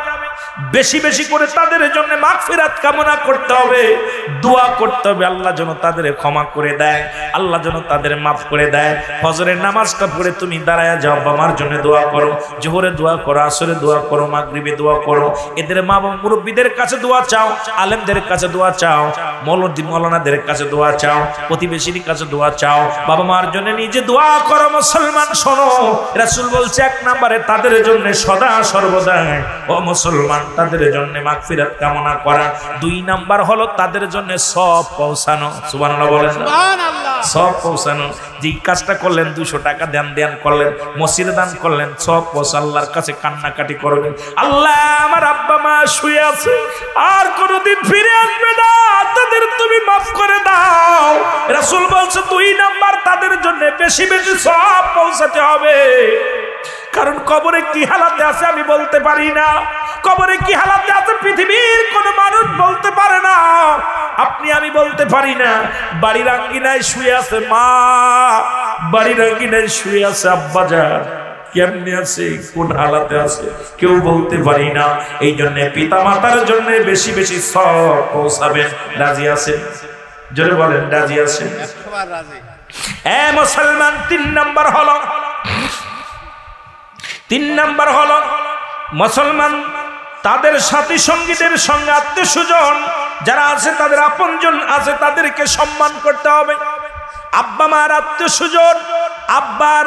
বেশি বেশি করে তাদের জন্য মাগফিরাত কামনা করতে হবে, দোয়া করতে হবে, আল্লাহ যেন তাদের ক্ষমা করে দেয়, আল্লাহ যেন তাদের মাফ করে দেয়। ফজরের নামাজটা পড়ে তুমি দাঁড়ায়া যাও, বাবার জন্য দোয়া করো, জোহরে দোয়া করো, আসরে দোয়া করো, মাগরিবে দোয়া করো, এদের মা বাবা মুরব্বীদের কাছে দোয়া চাও, আলেমদের কাছে দোয়া চাও, মৌলানাদের কাছে দোয়া চাও, প্রতিবেশীর কাছে দোয়া চাও, বাবা মার জন্য নিজে দোয়া করো। মুসলমান শোনো, রাসূল বলছে 1 নম্বরে তাদের জন্য সদা সর্বদা ও মুসলমান তাদের জন্য মাগফিরাত কামনা করা। 2 নাম্বার হলো তাদের জন্য সওয়াব পৌঁছানো। সুবহানাল্লাহ বলেন সুবহানাল্লাহ। সওয়াব পৌঁছানো, যে কাজটা করলেন 200 টাকা দান করলেন, মসজিদে দান করলেন, সওয়াব পৌঁছে আল্লাহর কাছে কান্নাকাটি করবেন, আল্লাহ আমার আব্বা মা শুয়ে আছে আর কোনদিন ফিরে আসবে না, তাদের তুমি মাফ করে দাও। রাসূল বলছে 2 নাম্বার তাদের জন্য বেশি বেশি সওয়াব পৌঁছাতে হবে। কারণ কবরে কি হালাতে আছে আমি বলতে পারি না, কবরে কি হালাতে আছে পৃথিবীর কোন মানুষ বলতে পারে না, আপনি আমি বলতে পারি না। বাড়ির আঙ্গিনায় শুয়ে আছে মা, বাড়ির আঙ্গিনায় শুয়ে আছে আব্বাজান, কেমনে আছে কোন হালাতে আছে কেউ বলতে পারি না। এই জন্য পিতা মাতার জন্য বেশি বেশি সওয়াব পৌঁছাবেন। রাজি আছেন? জোরে বলেন রাজি আছেন? এ মুসলমান, 3 নাম্বার হলো মুসলমান তাদের সাথী সঙ্গীদের সঙ্গে আত্মীয় স্বজন যারা আছে, তাদের আপনজন আছে, তাদেরকে সম্মান করতে হবে। আব্বা মার আত্মীয় স্বজন, আব্বার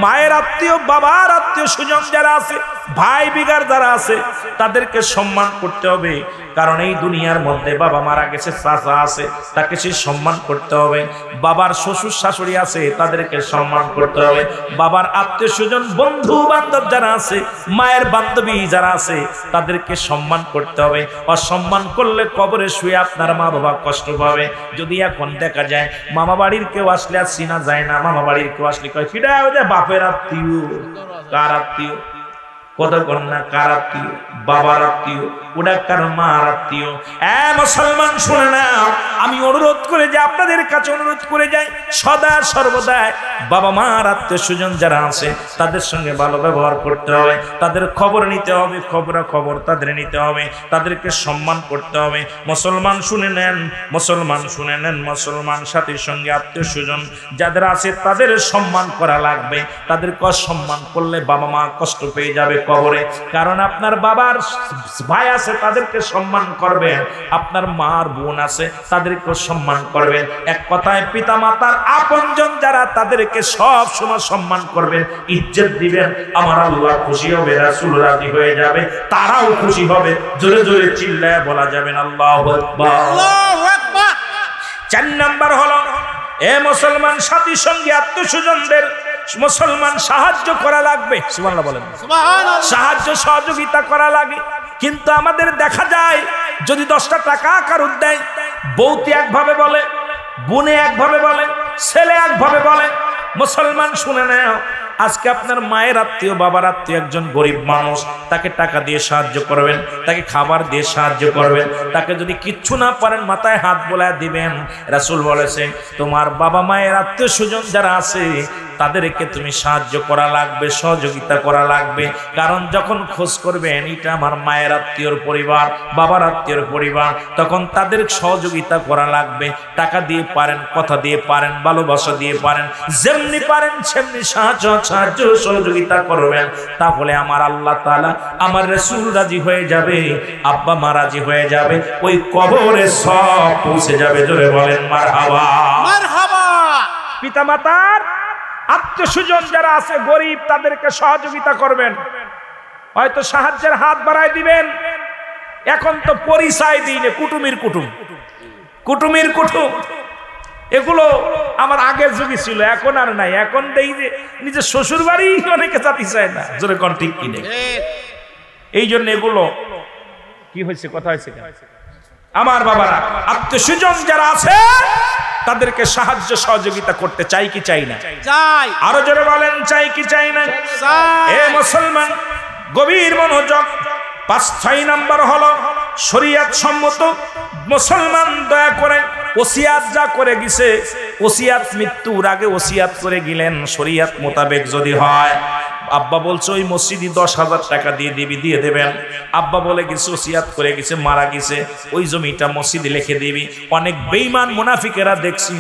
মায়ের আত্মীয়, বাবার আত্মীয় স্বজন যারা আছে, ভাই বিগার যারা আছে, তাদেরকে সম্মান করতে হবে। কারণ এই দুনিয়ার মধ্যে বাবা মারা গেছে, চাচা আছে, তাকে সে সম্মান করতে হবে। বাবার শ্বশুর শাশুড়ি আছে, তাদেরকে সম্মান করতে হবে। বাবার আত্মীয় স্বজন, বন্ধু বান্ধব যারা আছে, মায়ের বান্ধবী যারা আছে, তাদেরকে সম্মান করতে হবে। অসম্মান করলে কবরে শুয়ে আপনার মা বাবা কষ্ট পাবে। যদি এখন দেখা যায় মামা বাড়ির কেউ আসলে আর চিনা যায় না, মামা বাড়ির কেউ আসলে কয় ফিরা বাপের আত্মীয়, কার আত্মীয়, কত কন্যা কার আত্মীয়, বাবার আত্মীয়, ওটা কার মার আত্মীয়। মুসলমান শুনে না, আমি অনুরোধ করে যাই, আপনাদের কাছে অনুরোধ করে যাই, সদা সর্বদা বাবা মার আত্মীয় স্বজন যারা আছে তাদের সঙ্গে ভালো ব্যবহার করতে হবে, তাদের খবর নিতে হবে, খবর তাদের নিতে হবে, তাদেরকে সম্মান করতে হবে। মুসলমান শুনে নেন, মুসলমান শুনে নেন, মুসলমান সাথীর সঙ্গে আত্মীয় স্বজন যাদের আছে তাদের সম্মান করা লাগবে। তাদেরকে অসম্মান করলে বাবা মা কষ্ট পেয়ে যাবে কবরে। কারণ আপনার বাবার ভাই আছে, তাদেরকে সম্মান করবেন, আপনার মার বোন আছে, তাদেরকে সম্মান করবেন। এক কথায় পিতা মাতার আপনজন যারা, তাদেরকে সব সময় সম্মান করবেন, ইজ্জত দিবেন। আমার আল্লাহ খুশি হবে, রাসূল রাজি হয়ে যাবে, তারাও খুশি হবে। জোরে জোরে চিল্লায় বলা যাবেন আল্লাহু আকবার, আল্লাহু আকবার। 4 নাম্বার হলো মুসলমান সাথী সঙ্গে আত্মীয় স্বজনদের মুসলমান সাহায্য করা লাগবে। সুবহানাল্লাহ বলেন, সুবহানাল্লাহ। সাহায্য সহযোগিতা করা লাগে। কিন্তু আমাদের দেখা যায় যদি 10টা টাকা কারুর দেয়, বউতি একভাবে বলে, বোনে একভাবে বলে, ছেলে একভাবে বলে। মুসলমান শুনে নাও, আজকে আপনার মায়ের আত্মীয়, বাবার আত্মীয় একজন গরিব মানুষ, তাকে টাকা দিয়ে সাহায্য করবেন, তাকে খাবার দিয়ে সাহায্য করবেন। তাকে যদি কিচ্ছু না পারেন মাথায় হাত বোলায় দিবেন। রাসূল বলেছেন তোমার বাবা মায়ের আত্মীয় স্বজন যারা আছে তাদেরকে তুমি সাহায্য করা লাগবে, সহযোগিতা করা লাগবে। কারণ যখন খোঁজ করবেন এটা আমার মায়ের আত্মীয়র পরিবার, বাবার আত্মীয়র পরিবার, তখন তাদের সহযোগিতা করা লাগবে। টাকা দিয়ে পারেন, কথা দিয়ে পারেন, ভালোবাসা দিয়ে পারেন, যেমনি পারেন সেমনি সাহায্য সহযোগিতা করবেন। তাহলে আমার আল্লাহ তাআলা, আমার রাসূল রাজি হয়ে যাবে, আব্বা মা রাজি হয়ে যাবে, ওই কবরে সব পৌঁছে যাবে। জোরে বলেন মারহাবা, মারহাবা। পিতা মাতার আত্মীয় স্বজন যারা আছে গরিব, তাদেরকে সহযোগিতা করবেন, হয়তো সাহায্যের হাত বাড়ায় দিবেন। এখন তো পরিচয় দিনে কুটুমির কুটুম, কুটুমির কুটুম, এগুলো আমার আগের যুগে ছিল, এখন আর নাই। এখন দেই যে নিজের শ্বশুর বাড়ি অনেকে জাতি চায় না। জোরে কোন ঠিক কিনে? এই জন্য এগুলো কি হয়েছে, কথা হয়েছে। আমার বাবারা, আত্মীয় স্বজন যারা আছে তাদেরকে সাহায্য সহযোগিতা করতে চাই কি চাই না? চাই। আরো জোরে বলেন, চাই কি চাই না? চাই। এ মুসলমান গভীর মনোযোগ। 5 নাম্বার হলো শরীয়ত সম্মত মুসলমান দয়া করে ওসিয়াত যা করে গেছে, ওসিয়াত মৃত্যুর আগে ওসিয়াত করে গেলেন শরীয়ত মোতাবেক যদি হয়। আব্বা বলছে ওই মসজিদে 10,000 টাকা দিয়ে দিবি, দিয়ে দেবেন। আব্বা বলে গেছে ওসিয়াত করে গেছে, মারা গেছে, ওই জমিটা মসজিদে লিখে দিবি। অনেক বেঈমান মুনাফিকেরা দেখছি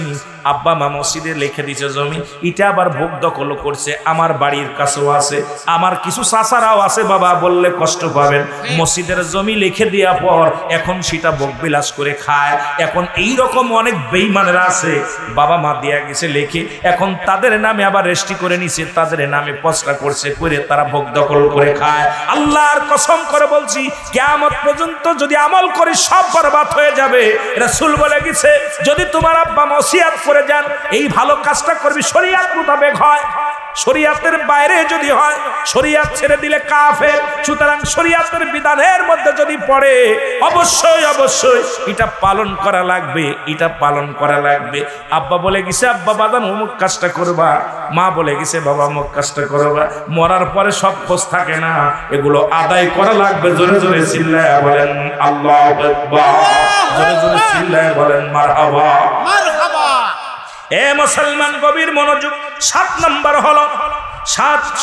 আব্বা মা মসজিদে লিখে দিছে জমি, এটা আবার ভোগ দখল করছে। আমার বাড়ির কাছেও আছে, আমার কিছু চাচারাও আছে, বাবা বললে কষ্ট পাবেন। মসজিদের জমি লিখে দেওয়ার পর এখন সেটা ভোগ বিলাস করে খায়। এখন এই রকম অনেক বেঈমানেরা আছে, বাবা মা দিয়া গেছে লিখে, এখন তাদের নামে আবার রেজিস্ট্রি করে নিছে, তাদের নামে পচরা করছে, করে তারা ভোগ দখল করে খায়। আল্লাহর কসম করে বলছি, কিয়ামত পর্যন্ত যদি আমল করি সব বরবাদ হয়ে যাবে। রাসূল বলে গেছে যদি তোমার আব্বা ওসিয়াত করে যান, এই ভালো কাজটা করবি শরীয়ত মোতাবেক হয়, শরীয়তের বাইরে যদি হয় শরীয়ত ছেড়ে দিলে কাফের। সুতরাং শরীয়তের বিধানের মধ্যে যদি পড়ে অবশ্যই অবশ্যই এটা পালন করা লাগবে, এটা পালন করা লাগবে। আব্বা বলে গেছে আব্বা বাদান অমুক কাজটা করবা, মা বলে গেছে বাবা অমুক কাজটা করবা। মরার পরে সব খোঁজ থাকে না, এগুলো আদায় করা লাগবে। জোরে জোরে চিল্লায় বলেন আল্লাহু আকবার, জোরে জোরে চিল্লায় বলেন মারহাবা, মারহাবা। এ মুসলমান গভীর মনোযোগ। 7 নাম্বার হলো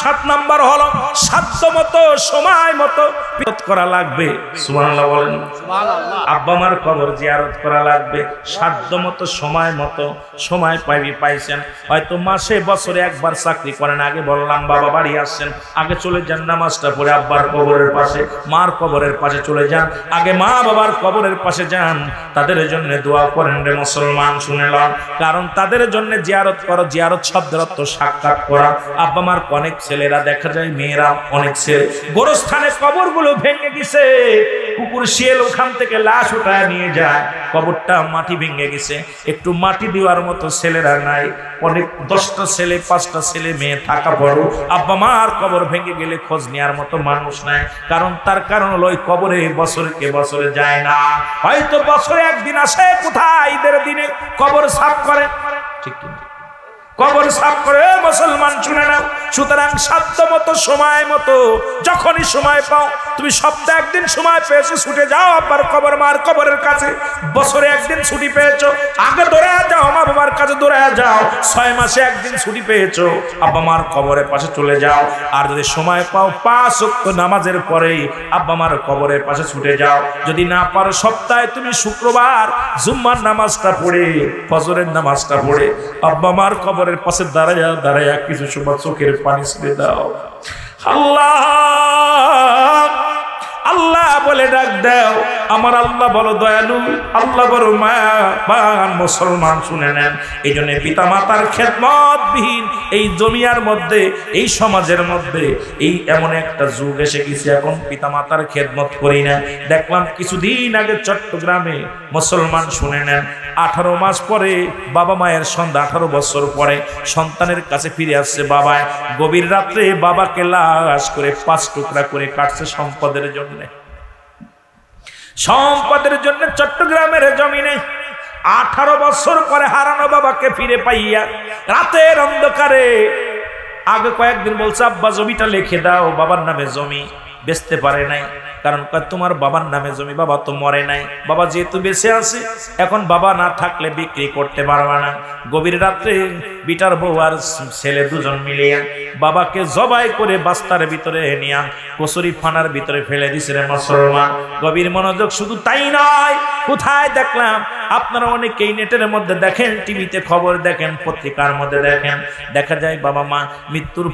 সাত নাম্বার হলো সাধ্য মতো সময় মতো জিয়ারত করা লাগবে। সুবহানাল্লাহ বলেন। আব্বা মার কবর জিয়ারত করা লাগবে সাধ্য মতো সময় মতো। সময় পাইছেন হয়তো মাসে বছরে একবার চাকরি করেন, আগে বললাম বাবা বাড়ি আসছেন, আগে চলে যান নামাজটা পড়ে আব্বার কবরের পাশে মার কবরের পাশে চলে যান, আগে মা বাবার কবরের পাশে যান, তাদের জন্য দোয়া করেন রে মুসলমান, শুনে লন। কারণ তাদের জন্য জিয়ারত করো, জিয়ারত শব্দের অর্থ সাক্ষাৎ করা। আব্বা মার অনেক ছেলেরা দেখা যায়, মেয়েরা অনেক ছেলে গোরস্থানে কবরগুলো ভেঙে গেছে, কুকুর শিয়াল ওখান থেকে লাশ উঠায় নিয়ে যায়, কবরটা মাটি ভেঙে গেছে, একটু মাটি দেওয়ার মতো ছেলেরা নাই, অনেক 10টা ছেলে 5টা ছেলে মেয়ে থাকা বড়, আব্বা মার কবর ভেঙে গেলে খোঁজ নেওয়ার মতো মানুষ নাই। তার কারণ হলো ওই কবরে বছরকে বছরে যায় না, হয়তো বছরে একদিন আসে, কোথায় ঈদের দিনে কবর সাফ করে, ঠিক কিনা? কবর সাফ করে মুসলমান, শুনে নাও। সুতরাং সাধ্য মতো সময় মতো যখনই সময় পাও, তুমি সপ্তাহে একদিন সময় পেয়েছো, ছুটে যাও আব্বার কবর মার কবরের কাছে। বছরে একদিন ছুটি পেয়েছো, আগে দৌড়ে যাও মা বাবার কাছে, দৌড়ে যাও। 6 মাসে একদিন ছুটি পেয়েছো, আব্বা মার কবরের পাশে চলে যাও। আর যদি সময় পাও 5 ওয়াক্ত নামাজের পরেই আব্বা মার কবরের পাশে ছুটে যাও। যদি না পারো সপ্তাহে তুমি শুক্রবার জুম্মার নামাজটা পড়ে ফজরের নামাজটা পড়ে আব্বা মার কবর পাশে দাঁড়ায়া দাঁড়ায়া কিছু সময় চোখের পানি ছেড়ে দাও। আল্লাহ আল্লাহ বলে ডাক দাও। আমার আল্লাহ বড় দয়ালু, আল্লাহ বড় মায়াবান। মুসলমান শুনে নেন, এই জন্য পিতা মাতার খেদমতবিহীন এই দুনিয়ার মধ্যে, এই সমাজের মধ্যে এই এমন একটা যুগ এসে গেছে, এখন পিতা মাতার খেদমত করি না। দেখলাম কিছুদিন আগে চট্টগ্রামে, মুসলমান শুনে নেন, 18 মাস পরে বাবা মায়ের সন্ধ্যা, 18 বছর পরে সন্তানের কাছে ফিরে আসছে বাবা। গভীর রাত্রে বাবাকে লাশ করে 5 টুকরা করে কাটছে সম্পদের জন্য। সম্পদের জন্য চট্টগ্রামের জমিনে 18 বছর পরে হারানো বাবাকে ফিরে পাইয়া রাতের অন্ধকারে, আগে কয়েকদিন বলছে আব্বা জমিটা লিখে দাও, বাবার নামে জমি বেচতে পারে নাই, কারণ তোমার বাবার নামে জমি, বাবা তো মরে নাই, বাবা যেহেতু বেঁচে আছে, এখন বাবা না থাকলে বিক্রি করতে পারবে না। গভীর রাত্রে বিটার বউ আর ছেলে দুজন মিলিয়া বাবাকে জবাই করে বাস্তার ভিতরে নিয়া কচুরি ফানার ভিতরে ফেলে দিছে রে মুসলমান। গভীর মনোযোগ। শুধু তাই নয়, কোথায় দেখলাম, আপনারা অনেকেই নেটের মধ্যে দেখেন, টিভিতে খবর দেখেন, পত্রিকার মধ্যে দেখেন, দেখা যায় বাবা মা মৃত্যুর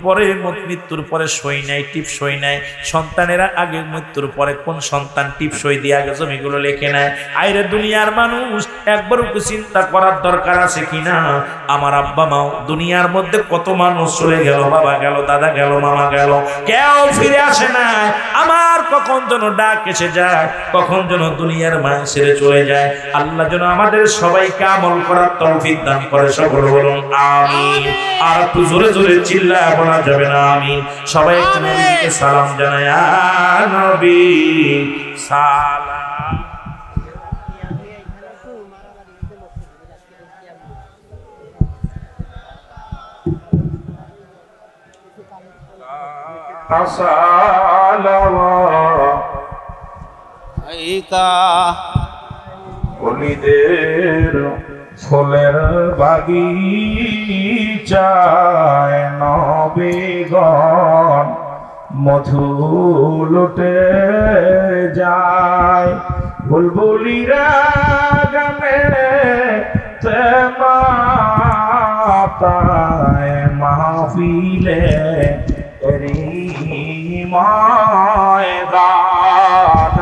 পরে সই নাই, টিপ সই নাই। সন্তানেরা আগে মৃত্যুর পরে কোন সন্তান টিপ সই দিয়ে আগে জমিগুলো লেখে নেয়। আইরে দুনিয়ার মানুষ, একবারও কি চিন্তা করার দরকার আছে কিনা? আমার আব্বা মাও দুনিয়ার মধ্যে কত মানুষ চলে গেল, বাবা গেল, দাদা গেল, মামা গেল, কেউ ফিরে আসে না। আমার কখন যেন ডাক এসে যায়, কখন যেন দুনিয়ার মায়া ছেড়ে চলে যায়। আল্লাহ যেন আমাদের সবাইকে আমল করার তৌফিক দান করে। সকল বলুন আমিন। আর একটু জোরে জোরে চিল্লায় বলা যাবে না আমিন? সবাই একটু নবীকে সালাম জানায়, ইয়া নবী সালাম। বলিদের ফুলের বাগিচায় নবীগণ মধু লুটে যায়, বুলবুলিরা গানে তেমাতায় মাহফিলে ময়দান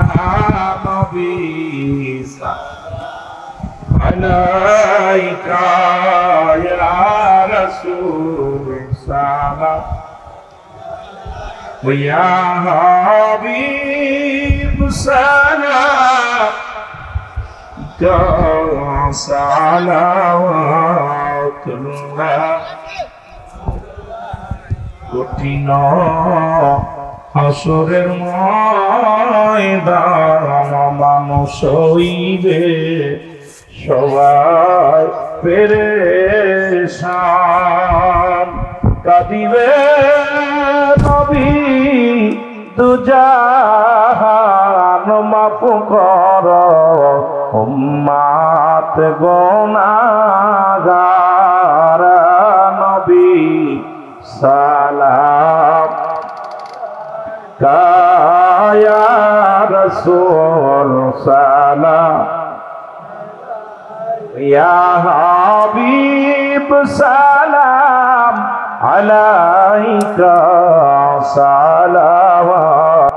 নবী আলাইকা ইয়া রাসূল সালাম ইয়া হাবিব সালাম সালাওয়াতুল্লাহ। কঠিন হাসরের ময়দান মানুষ হইবে সবাই পেরেশান, কাঁদিবে নবী দুজাহান মাফ কর উম্মাত গুনাহগার নবী সালাম রাসূল সালাম ইয়া হাবিব সালাম আলাইকা সালাম